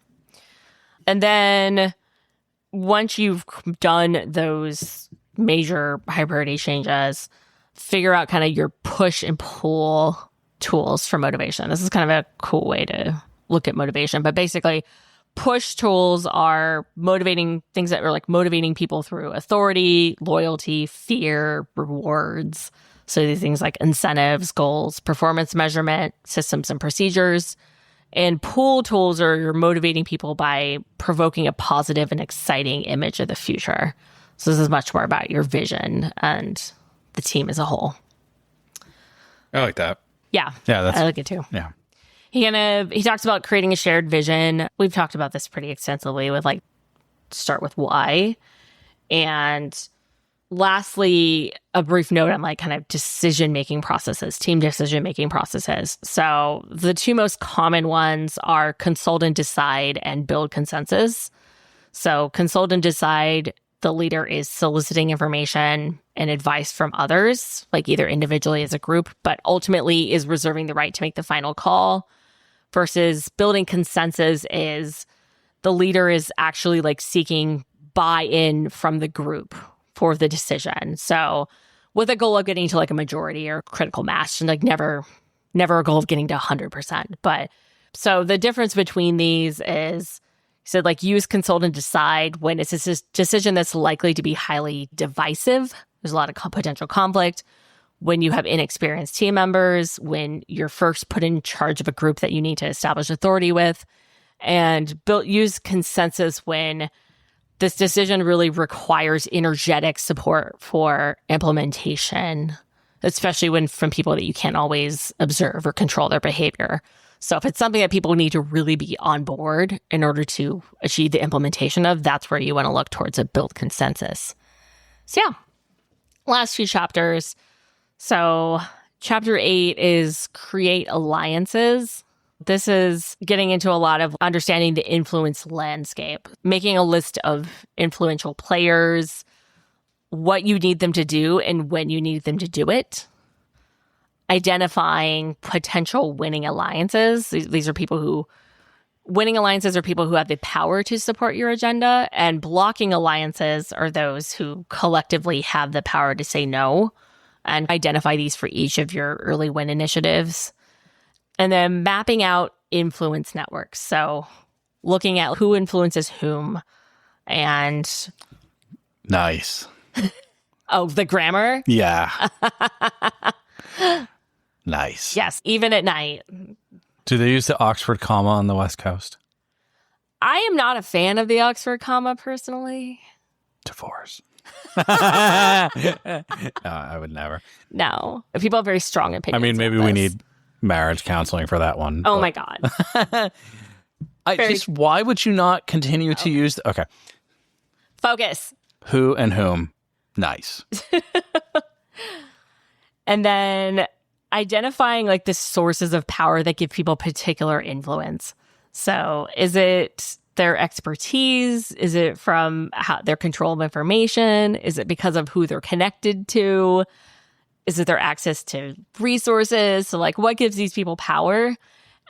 Speaker 1: and then once you've done those major high priority changes, figure out kind of your push and pull tools for motivation. This is kind of a cool way to look at motivation, but basically push tools are motivating things that are like motivating people through authority, loyalty, fear, rewards. So these things like incentives, goals, performance measurement, systems and procedures. And pull tools are you're motivating people by provoking a positive and exciting image of the future. So this is much more about your vision and the team as a whole.
Speaker 2: I like that.
Speaker 1: Yeah.
Speaker 2: Yeah,
Speaker 1: I like it too.
Speaker 2: Yeah.
Speaker 1: He talks about creating a shared vision. We've talked about this pretty extensively with like start with why. And lastly, a brief note on like kind of decision-making processes, team decision-making processes. So the two most common ones are consult and decide and build consensus. So consult and decide, the leader is soliciting information and advice from others, like either individually as a group, but ultimately is reserving the right to make the final call. Versus building consensus is the leader is actually like seeking buy-in from the group for the decision. So with a goal of getting to like a majority or critical mass, and like never a goal of getting to 100%. But so the difference between these is, he said like use consult and decide when it's a decision that's likely to be highly divisive. There's a lot of potential conflict. When you have inexperienced team members, when you're first put in charge of a group that you need to establish authority with, and use consensus when this decision really requires energetic support for implementation, especially from people that you can't always observe or control their behavior. So if it's something that people need to really be on board in order to achieve the implementation of, that's where you want to look towards a build consensus. So yeah, last few chapters. So chapter 8 is create alliances. This is getting into a lot of understanding the influence landscape, making a list of influential players, what you need them to do and when you need them to do it, identifying potential winning alliances. These are people who, winning alliances are people who have the power to support your agenda, and blocking alliances are those who collectively have the power to say no. And identify these for each of your early win initiatives. And then mapping out influence networks. So looking at who influences whom and...
Speaker 2: Nice.
Speaker 1: Oh, the grammar?
Speaker 2: Yeah. Nice.
Speaker 1: Yes, even at night.
Speaker 2: Do they use the Oxford comma on the West Coast?
Speaker 1: I am not a fan of the Oxford comma personally.
Speaker 2: Divorce. No, I would never.
Speaker 1: No. People have very strong opinions.
Speaker 2: I mean, maybe we need marriage counseling for that one.
Speaker 1: Oh, my God.
Speaker 2: Why would you not continue to use... Okay.
Speaker 1: Focus.
Speaker 2: Who and whom. Nice.
Speaker 1: And then identifying like the sources of power that give people particular influence. So is it their expertise? Is it from their control of information? Is it because of who they're connected to? Is it their access to resources? So like what gives these people power?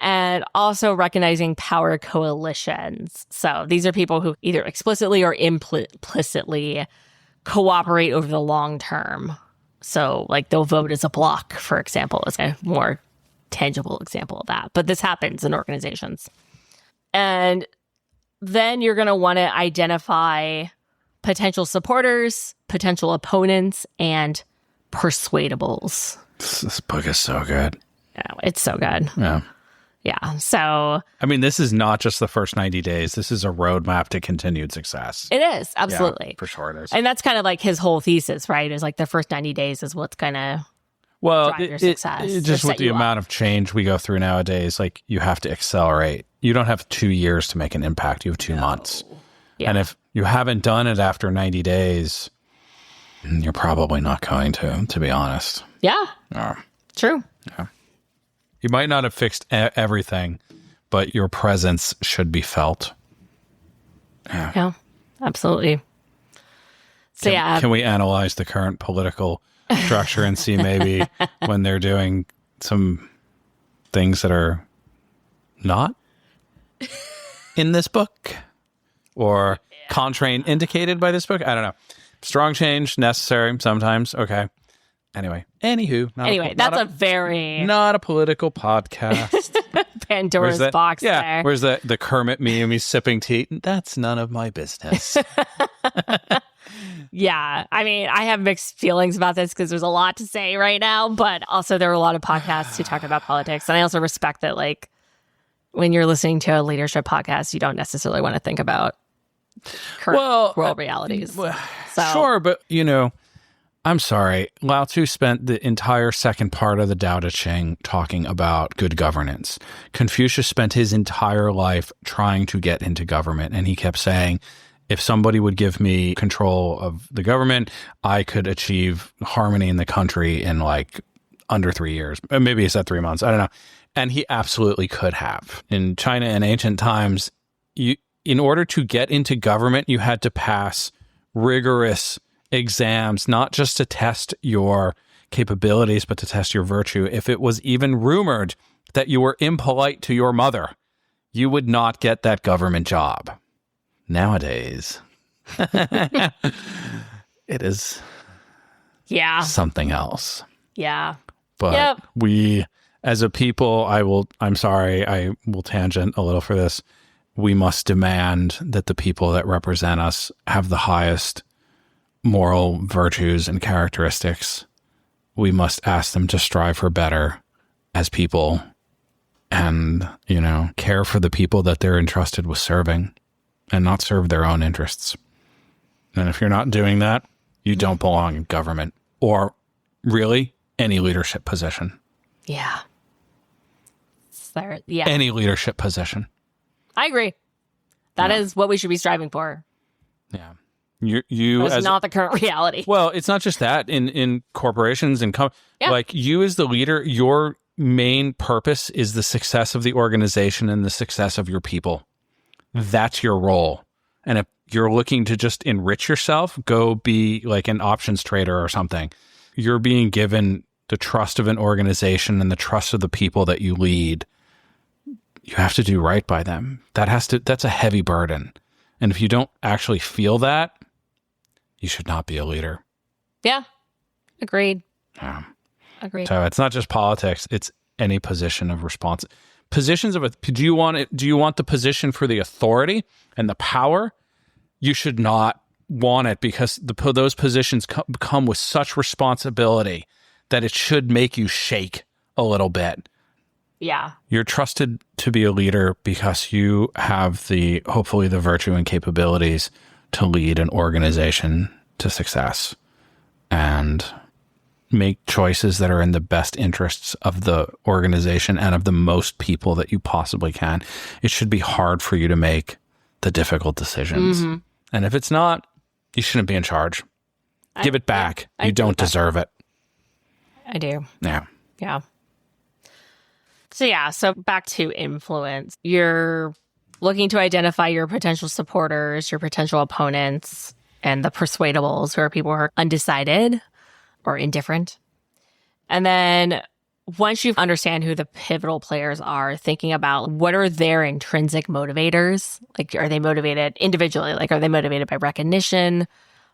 Speaker 1: And also recognizing power coalitions. So these are people who either explicitly or implicitly cooperate over the long term. So like they'll vote as a block, for example, is a more tangible example of that. But this happens in organizations. And then you're going to want to identify potential supporters, potential opponents, and persuadables.
Speaker 2: This book is so good.
Speaker 1: Yeah, it's so good.
Speaker 2: Yeah.
Speaker 1: Yeah. So,
Speaker 2: I mean, this is not just the first 90 days. This is a roadmap to continued success.
Speaker 1: it is. Absolutely.
Speaker 2: Yeah, for sure it is.
Speaker 1: And that's kind of like his whole thesis, right? Is like the first 90 days is what's going to drive your success.
Speaker 2: Just with the amount of change we go through nowadays, like you have to accelerate. You don't have 2 years to make an impact. You have 2 months.
Speaker 1: Yeah.
Speaker 2: And if you haven't done it after 90 days, you're probably not going to be honest.
Speaker 1: Yeah. True.
Speaker 2: Yeah. You might not have fixed everything, but your presence should be felt.
Speaker 1: Yeah, absolutely. So
Speaker 2: Can we analyze the current political structure and see maybe when they're doing some things that are not in this book or contraindicated by this book? I don't know. Strong change, necessary sometimes. Okay. Anyway,
Speaker 1: that's a very
Speaker 2: not a political podcast.
Speaker 1: Pandora's box.
Speaker 2: Yeah,
Speaker 1: there.
Speaker 2: Where's the Kermit meme? He's sipping tea. That's none of my business.
Speaker 1: Yeah, I mean, I have mixed feelings about this because there's a lot to say right now, but also there are a lot of podcasts who talk about politics, and I also respect that, like, when you're listening to a leadership podcast, you don't necessarily want to think about current world realities.
Speaker 2: Sure, but I'm sorry. Lao Tzu spent the entire second part of the Tao Te Ching talking about good governance. Confucius spent his entire life trying to get into government, and he kept saying, if somebody would give me control of the government, I could achieve harmony in the country in like under 3 years. Maybe he said 3 months. I don't know. And he absolutely could have. In China in ancient times, in order to get into government, you had to pass rigorous exams, not just to test your capabilities, but to test your virtue. If it was even rumored that you were impolite to your mother, you would not get that government job. Nowadays, it is something else.
Speaker 1: Yeah.
Speaker 2: But we, as a people, I will tangent a little for this. We must demand that the people that represent us have the highest moral virtues and characteristics. We must ask them to strive for better as people and, care for the people that they're entrusted with serving and not serve their own interests. And if you're not doing that, you don't belong in government or really any leadership position.
Speaker 1: Yeah.
Speaker 2: Any leadership position.
Speaker 1: I agree. That is what we should be striving for.
Speaker 2: Yeah. You
Speaker 1: as not the current reality.
Speaker 2: Well, it's not just that in corporations and like you as the leader, your main purpose is the success of the organization and the success of your people. That's your role. And if you're looking to just enrich yourself, go be like an options trader or something. You're being given the trust of an organization and the trust of the people that you lead. You have to do right by them. That's a heavy burden. And if you don't actually feel that, you should not be a leader.
Speaker 1: Yeah. Agreed.
Speaker 2: Yeah.
Speaker 1: Agreed.
Speaker 2: So it's not just politics, it's any position of response. Positions of do you want the position for the authority and the power? You should not want it because those positions come with such responsibility that it should make you shake a little bit.
Speaker 1: Yeah.
Speaker 2: You're trusted to be a leader because you have hopefully the virtue and capabilities to lead an organization to success and make choices that are in the best interests of the organization and of the most people that you possibly can. It should be hard for you to make the difficult decisions. Mm-hmm. And if it's not, you shouldn't be in charge. Give it back. You don't deserve it.
Speaker 1: I do.
Speaker 2: Yeah.
Speaker 1: Yeah. So back to influence. You're looking to identify your potential supporters, your potential opponents, and the persuadables, who are people who are undecided or indifferent. And then once you understand who the pivotal players are, thinking about what are their intrinsic motivators? Like, are they motivated individually? Like, are they motivated by recognition,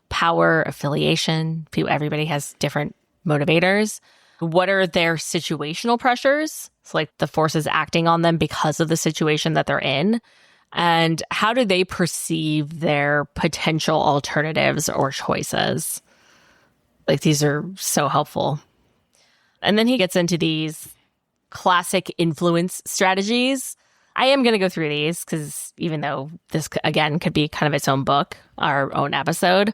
Speaker 1: power, affiliation? Everybody has different motivators. What are their situational pressures? So like the forces acting on them because of the situation that they're in. And how do they perceive their potential alternatives or choices? Like, these are so helpful. And then he gets into these classic influence strategies. I am going to go through these because even though this, again, could be kind of its own book, our own episode,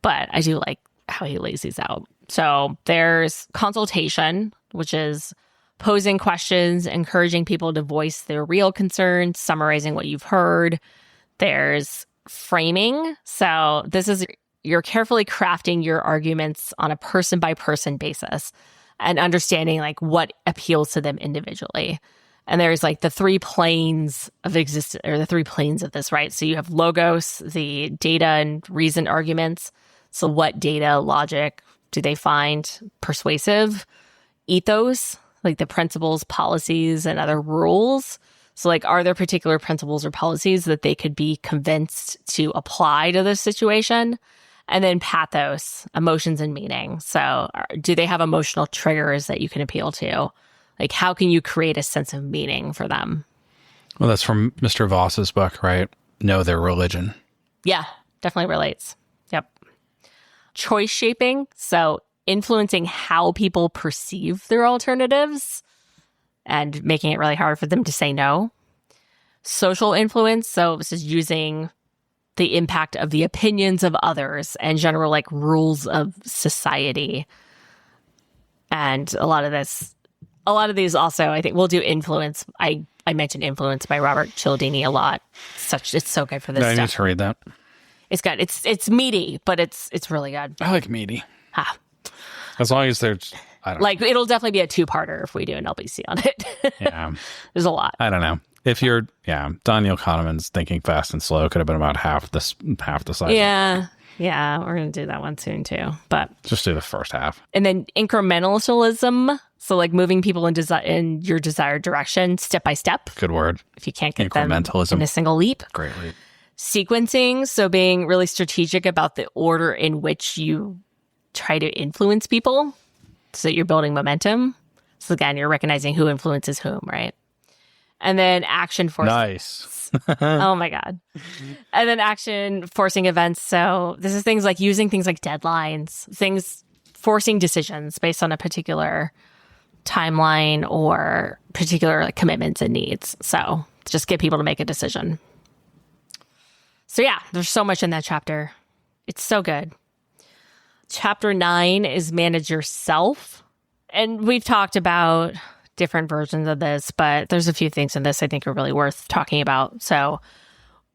Speaker 1: but I do like how he lays these out. So there's consultation, which is posing questions, encouraging people to voice their real concerns, summarizing what you've heard. There's framing. So this is you're carefully crafting your arguments on a person-by-person basis and understanding like what appeals to them individually. And there's like the three planes of existence, or the three planes of this, right? So you have logos, the data and reason arguments. So what data, logic do they find persuasive? Ethos, like the principles, policies, and other rules. So like, are there particular principles or policies that they could be convinced to apply to this situation? And then pathos, emotions and meaning. So do they have emotional triggers that you can appeal to? Like, how can you create a sense of meaning for them?
Speaker 2: Well, that's from Mr. Voss's book, right? Know their religion.
Speaker 1: Yeah, definitely relates. Yep. Choice shaping. So influencing how people perceive their alternatives and making it really hard for them to say no. Social influence. So this is using the impact of the opinions of others and general like rules of society. And a lot of these also, I think we'll do influence. I mentioned Influence by Robert Cialdini a lot. It's so good for this stuff.
Speaker 2: I need to read that.
Speaker 1: It's good. It's meaty, but it's really good.
Speaker 2: I like meaty. As long as there's, I don't know.
Speaker 1: It'll definitely be a two-parter if we do an LBC on it.
Speaker 2: Yeah.
Speaker 1: There's a lot.
Speaker 2: I don't know. If you're, Daniel Kahneman's Thinking Fast and Slow could have been about half the size.
Speaker 1: Yeah, we're going to do that one soon too. But
Speaker 2: just do the first half.
Speaker 1: And then incrementalism. So like moving people in your desired direction step by step.
Speaker 2: Good word.
Speaker 1: If you can't get them in a single leap.
Speaker 2: Great leap.
Speaker 1: Sequencing. So being really strategic about the order in which you try to influence people so that you're building momentum. So again, you're recognizing who influences whom, right? And then action forcing.
Speaker 2: Nice.
Speaker 1: Oh my God. And then action forcing events. So this is things like using things like deadlines, forcing decisions based on a particular timeline or particular like commitments and needs. So just get people to make a decision. So yeah, there's so much in that chapter. It's so good. Chapter 9 is manage yourself. And we've talked about different versions of this, but there's a few things in this I think are really worth talking about. So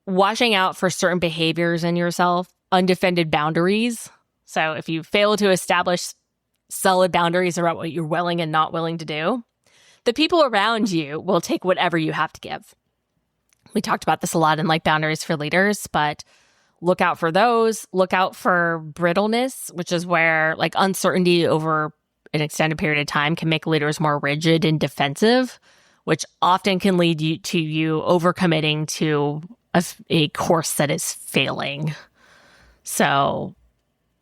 Speaker 1: watching out for certain behaviors in yourself, undefended boundaries. So if you fail to establish solid boundaries about what you're willing and not willing to do, the people around you will take whatever you have to give. We talked about this a lot in like boundaries for leaders, but look out for those. Look out for brittleness, which is where like uncertainty over an extended period of time can make leaders more rigid and defensive, which often can lead you to overcommitting to a course that is failing. So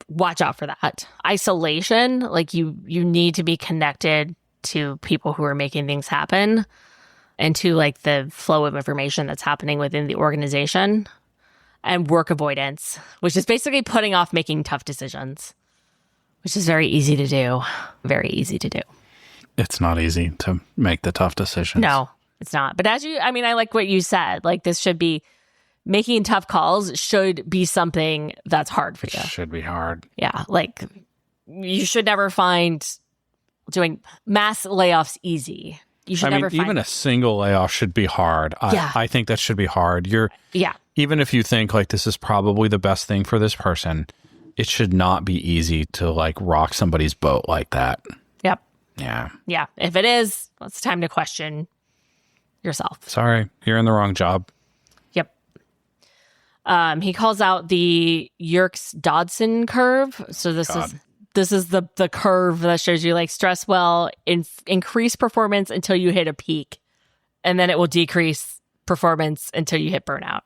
Speaker 1: watch out for that. Isolation, like you need to be connected to people who are making things happen and to like the flow of information that's happening within the organization. And work avoidance, which is basically putting off making tough decisions, which is very easy to do. Very easy to do.
Speaker 2: It's not easy to make the tough decisions.
Speaker 1: No, it's not. But I like what you said. Like this should be, making tough calls should be something that's hard for you.
Speaker 2: It should be hard.
Speaker 1: Yeah. Like you should never find doing mass layoffs easy. You should never find...
Speaker 2: even a single layoff should be hard. I think that should be hard. Even if you think like this is probably the best thing for this person, it should not be easy to like rock somebody's boat like that.
Speaker 1: Yep.
Speaker 2: Yeah.
Speaker 1: Yeah. If it is, it's time to question yourself.
Speaker 2: Sorry, you're in the wrong job.
Speaker 1: Yep. He calls out the Yerkes-Dodson curve. So this is This is the curve that shows you like stress will increase performance until you hit a peak, and then it will decrease performance until you hit burnout.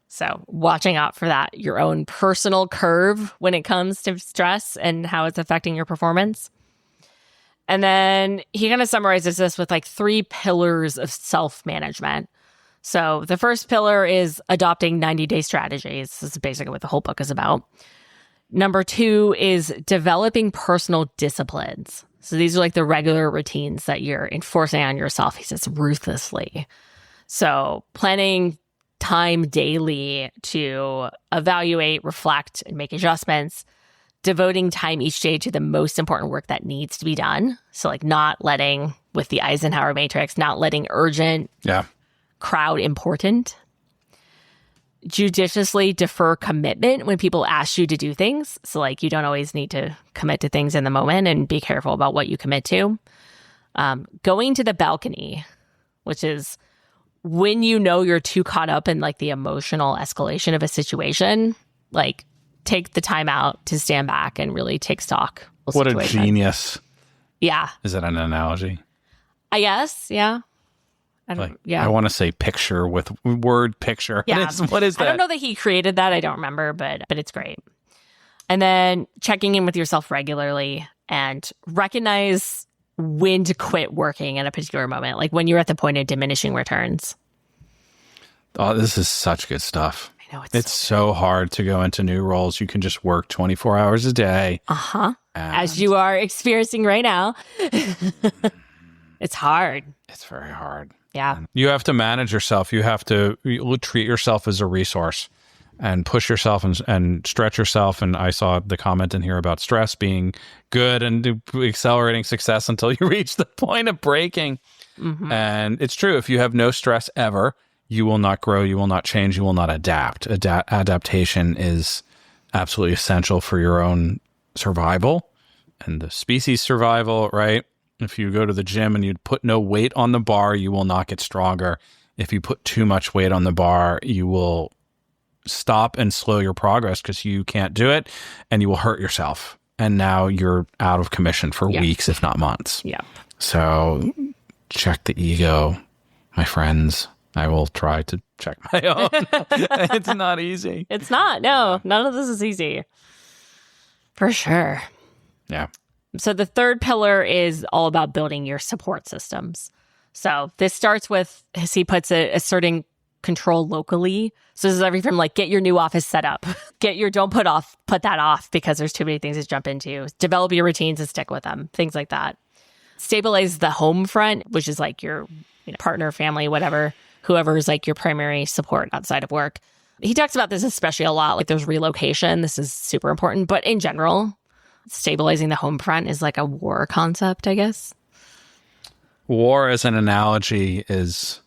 Speaker 1: So watching out for that, your own personal curve when it comes to stress and how it's affecting your performance. And then he kind of summarizes this with like 3 pillars of self-management. So the first pillar is adopting 90-day strategies. This is basically what the whole book is about. Number 2 is developing personal disciplines. So these are like the regular routines that you're enforcing on yourself. He says ruthlessly. So planning time daily to evaluate, reflect, and make adjustments. Devoting time each day to the most important work that needs to be done. So like not letting, with the Eisenhower matrix, not letting urgent crowd important. Judiciously defer commitment when people ask you to do things. So like you don't always need to commit to things in the moment, and be careful about what you commit to. Going to the balcony, which is when you know you're too caught up in like the emotional escalation of a situation, like take the time out to stand back and really take stock.
Speaker 2: What a genius.
Speaker 1: Yeah.
Speaker 2: Is that an analogy?
Speaker 1: I guess, yeah.
Speaker 2: I want to say picture with word picture.
Speaker 1: Yeah.
Speaker 2: What is that?
Speaker 1: I don't know that he created that. I don't remember, but it's great. And then checking in with yourself regularly and recognize when to quit working at a particular moment, like when you're at the point of diminishing returns.
Speaker 2: Oh, this is such good stuff.
Speaker 1: I know
Speaker 2: it's so hard to go into new roles. You can just work 24 hours a day.
Speaker 1: As you are experiencing right now. It's hard.
Speaker 2: It's very hard.
Speaker 1: Yeah.
Speaker 2: You have to manage yourself. You have to treat yourself as a resource and push yourself and stretch yourself. And I saw the comment in here about stress being good and accelerating success until you reach the point of breaking. Mm-hmm. And it's true. If you have no stress ever, you will not grow, you will not change, you will not adapt. Adaptation is absolutely essential for your own survival and the species survival, right? If you go to the gym and you put no weight on the bar, you will not get stronger. If you put too much weight on the bar, you will stop and slow your progress because you can't do it, and you will hurt yourself. And now you're out of commission for weeks, if not months.
Speaker 1: Yeah.
Speaker 2: So check the ego, my friends. I will try to check my own. It's not easy.
Speaker 1: It's not. No, none of this is easy. For sure.
Speaker 2: Yeah.
Speaker 1: So the third pillar is all about building your support systems. So this starts with, as he puts it, asserting control locally. So this is everything from like get your new office set up, don't put that off because there's too many things to jump into. Develop your routines and stick with them, things like that. Stabilize the home front, which is like your partner, family, whatever, whoever is like your primary support outside of work. He talks about this especially a lot, like there's relocation. This is super important, but in general, stabilizing the home front is like a war concept, I guess.
Speaker 2: War as an analogy is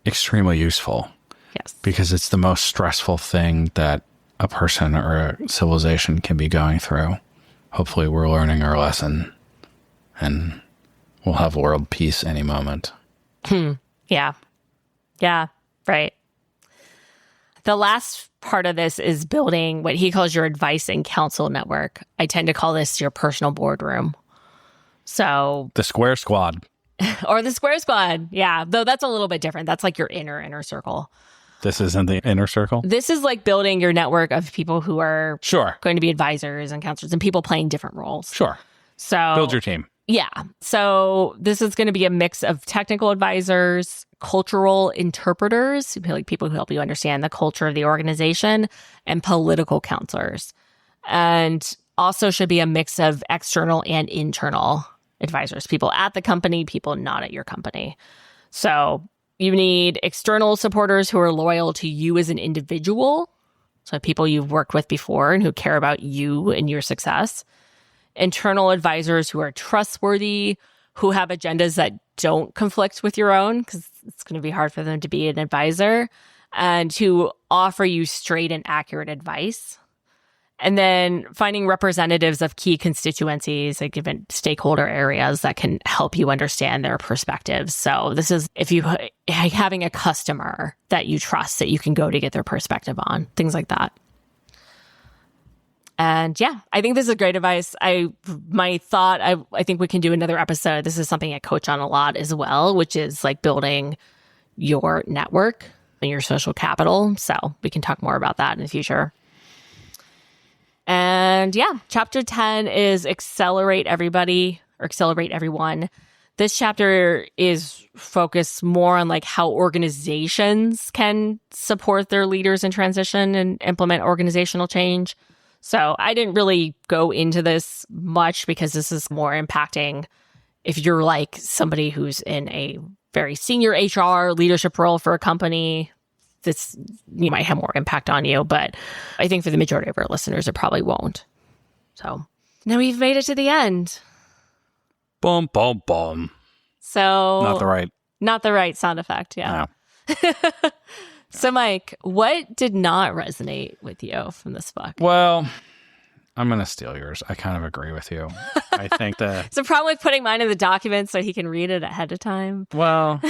Speaker 2: extremely useful.
Speaker 1: Yes.
Speaker 2: Because it's the most stressful thing that a person or a civilization can be going through. Hopefully we're learning our lesson and we'll have world peace any moment.
Speaker 1: Yeah. Yeah, right. The last part of this is building what he calls your advice and counsel network. I tend to call this your personal boardroom. So
Speaker 2: the Square Squad.
Speaker 1: Or the Square Squad. Yeah, though that's a little bit different. That's like your inner circle.
Speaker 2: This isn't the inner circle?
Speaker 1: This is like building your network of people who are going to be advisors and counselors and people playing different roles.
Speaker 2: Sure.
Speaker 1: So
Speaker 2: build your team.
Speaker 1: Yeah. So this is going to be a mix of technical advisors, cultural interpreters, like people who help you understand the culture of the organization, and political counselors. And also should be a mix of external and internal advisors, people at the company, people not at your company. So you need external supporters who are loyal to you as an individual. So people you've worked with before and who care about you and your success. Internal advisors who are trustworthy, who have agendas that don't conflict with your own, because it's going to be hard for them to be an advisor, and who offer you straight and accurate advice. And then finding representatives of key constituencies, like different stakeholder areas that can help you understand their perspectives. So this is if you having a customer that you trust that you can go to get their perspective on, things like that. And yeah, I think this is great advice. I think we can do another episode. This is something I coach on a lot as well, which is like building your network and your social capital. So we can talk more about that in the future. And yeah, chapter 10 is accelerate everyone. This chapter is focused more on like how organizations can support their leaders in transition and implement organizational change. So I didn't really go into this much because this is more impacting if you're like somebody who's in a very senior HR leadership role for a company. This might have more impact on you, but I think for the majority of our listeners, it probably won't. So now we've made it to the end.
Speaker 2: Boom, boom, boom.
Speaker 1: So
Speaker 2: not the right
Speaker 1: sound effect. Yeah.
Speaker 2: No.
Speaker 1: So Mike, what did not resonate with you from this book?
Speaker 2: Well, I'm going to steal yours. I kind of agree with you. I think that
Speaker 1: it's a problem with putting mine in the document so he can read it ahead of time.
Speaker 2: Well,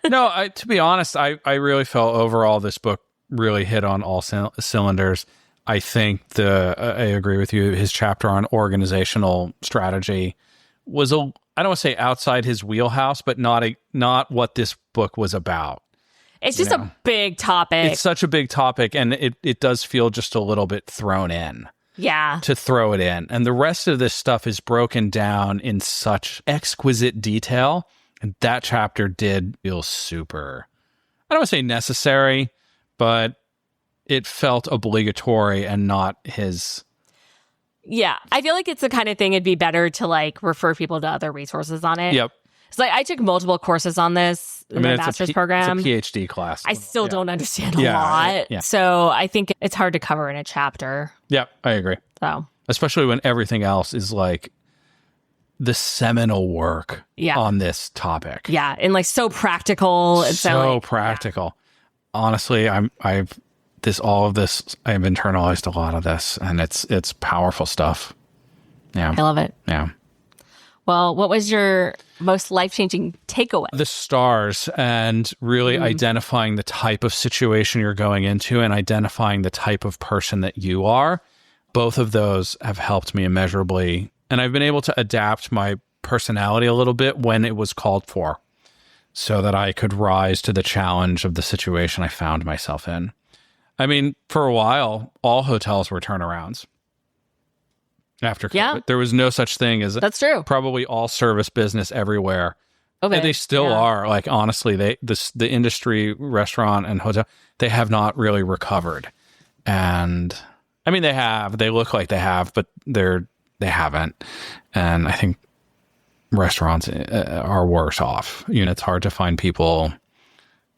Speaker 2: no, to be honest, I really felt overall this book really hit on all cylinders. I think I agree with you. His chapter on organizational strategy was I don't want to say outside his wheelhouse, but not what this book was about.
Speaker 1: It's just a big topic.
Speaker 2: It's such a big topic, and it does feel just a little bit thrown in.
Speaker 1: Yeah.
Speaker 2: To throw it in. And the rest of this stuff is broken down in such exquisite detail. And that chapter did feel super, I don't want to say necessary, but it felt obligatory and not his.
Speaker 1: Yeah. I feel like it's the kind of thing it'd be better to like refer people to other resources on it.
Speaker 2: Yep.
Speaker 1: It's like I took multiple courses on this in the master's program.
Speaker 2: It's a PhD class.
Speaker 1: I still don't understand a lot. Yeah. So I think it's hard to cover in a chapter.
Speaker 2: Yeah, I agree.
Speaker 1: So
Speaker 2: especially when everything else is like the seminal work on this topic.
Speaker 1: Yeah, and like so practical. And
Speaker 2: so practical. Yeah. Honestly, I've internalized a lot of this, and it's powerful stuff. Yeah.
Speaker 1: I love it.
Speaker 2: Yeah.
Speaker 1: Well, what was your most life-changing takeaway?
Speaker 2: The stars, and really identifying the type of situation you're going into and identifying the type of person that you are. Both of those have helped me immeasurably. And I've been able to adapt my personality a little bit when it was called for so that I could rise to the challenge of the situation I found myself in. I mean, for a while, all hotels were turnarounds. After COVID, there was no such thing as
Speaker 1: that's true.
Speaker 2: Probably all service business everywhere.
Speaker 1: Okay.
Speaker 2: And they still are. Like honestly, the industry, restaurant and hotel, they have not really recovered. And I mean, they have. They look like they have, but they haven't. And I think restaurants are worse off. It's hard to find people.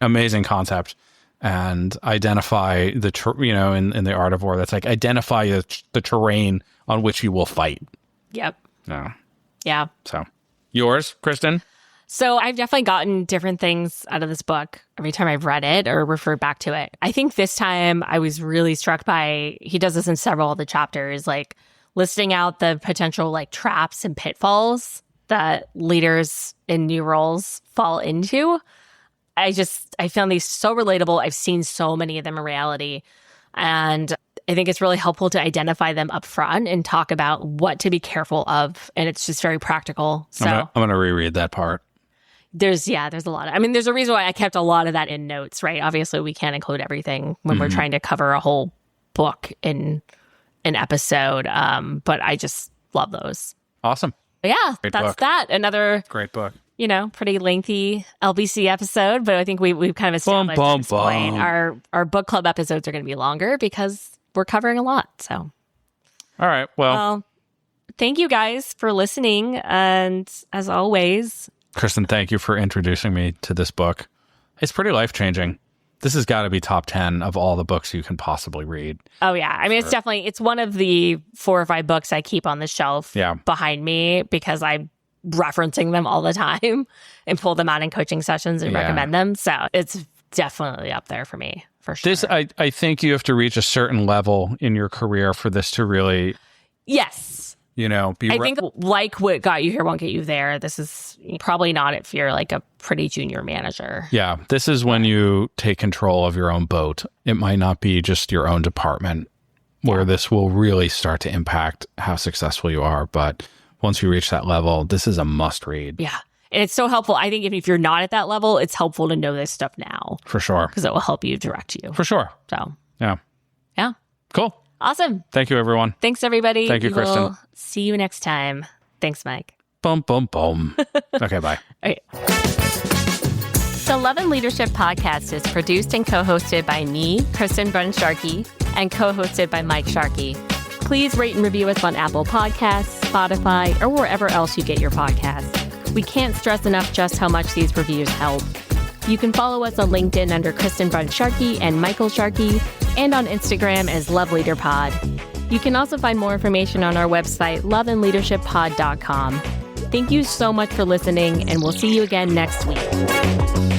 Speaker 2: Amazing concept. And identify in the art of war, that's like identify the terrain on which you will fight.
Speaker 1: Yep.
Speaker 2: No.
Speaker 1: Yeah.
Speaker 2: So, yours, Kristen?
Speaker 1: So I've definitely gotten different things out of this book every time I've read it or referred back to it. I think this time I was really struck by, he does this in several of the chapters, like listing out the potential like traps and pitfalls that leaders in new roles fall into. I found these so relatable. I've seen so many of them in reality. And I think it's really helpful to identify them up front and talk about what to be careful of. And it's just very practical. So
Speaker 2: I'm going to reread that part.
Speaker 1: There's a lot. There's a reason why I kept a lot of that in notes, right? Obviously, we can't include everything when we're trying to cover a whole book in an episode. But I just love those.
Speaker 2: Awesome.
Speaker 1: But yeah,
Speaker 2: Great
Speaker 1: that's
Speaker 2: book.
Speaker 1: that. Another
Speaker 2: great book.
Speaker 1: Pretty lengthy LBC episode, but I think we've kind of established at this point our book club episodes are going to be longer because we're covering a lot. So,
Speaker 2: all right. Well,
Speaker 1: thank you guys for listening, and as always,
Speaker 2: Kristen, thank you for introducing me to this book. It's pretty life-changing. This has got to be top 10 of all the books you can possibly read.
Speaker 1: Oh yeah, it's one of the 4 or 5 books I keep on the shelf behind me because I'm referencing them all the time and pull them out in coaching sessions and recommend them. So it's definitely up there for me, for sure.
Speaker 2: I think you have to reach a certain level in your career for this to really...
Speaker 1: Yes.
Speaker 2: I
Speaker 1: think like what got you here won't get you there. This is probably not if you're like a pretty junior manager.
Speaker 2: Yeah. This is when you take control of your own boat. It might not be just your own department where this will really start to impact how successful you are. But once you reach that level, this is a must read.
Speaker 1: Yeah. And it's so helpful. I think if you're not at that level, it's helpful to know this stuff now.
Speaker 2: For sure.
Speaker 1: Because it will help you direct you.
Speaker 2: For sure.
Speaker 1: So,
Speaker 2: yeah.
Speaker 1: Yeah.
Speaker 2: Cool.
Speaker 1: Awesome.
Speaker 2: Thank you, everyone.
Speaker 1: Thanks, everybody.
Speaker 2: Thank you, Kristen.
Speaker 1: We'll see you next time. Thanks, Mike.
Speaker 2: Boom, boom, boom. Okay, bye.
Speaker 1: All right. The Love and Leadership podcast is produced and co-hosted by me, Kristen Brunn-Sharkey, and co-hosted by Mike Sharkey. Please rate and review us on Apple Podcasts, Spotify, or wherever else you get your podcasts. We can't stress enough just how much these reviews help. You can follow us on LinkedIn under Kristen Brunn-Sharkey and Michael Sharkey, and on Instagram as Love Leader Pod. You can also find more information on our website, loveandleadershippod.com. Thank you so much for listening, and we'll see you again next week.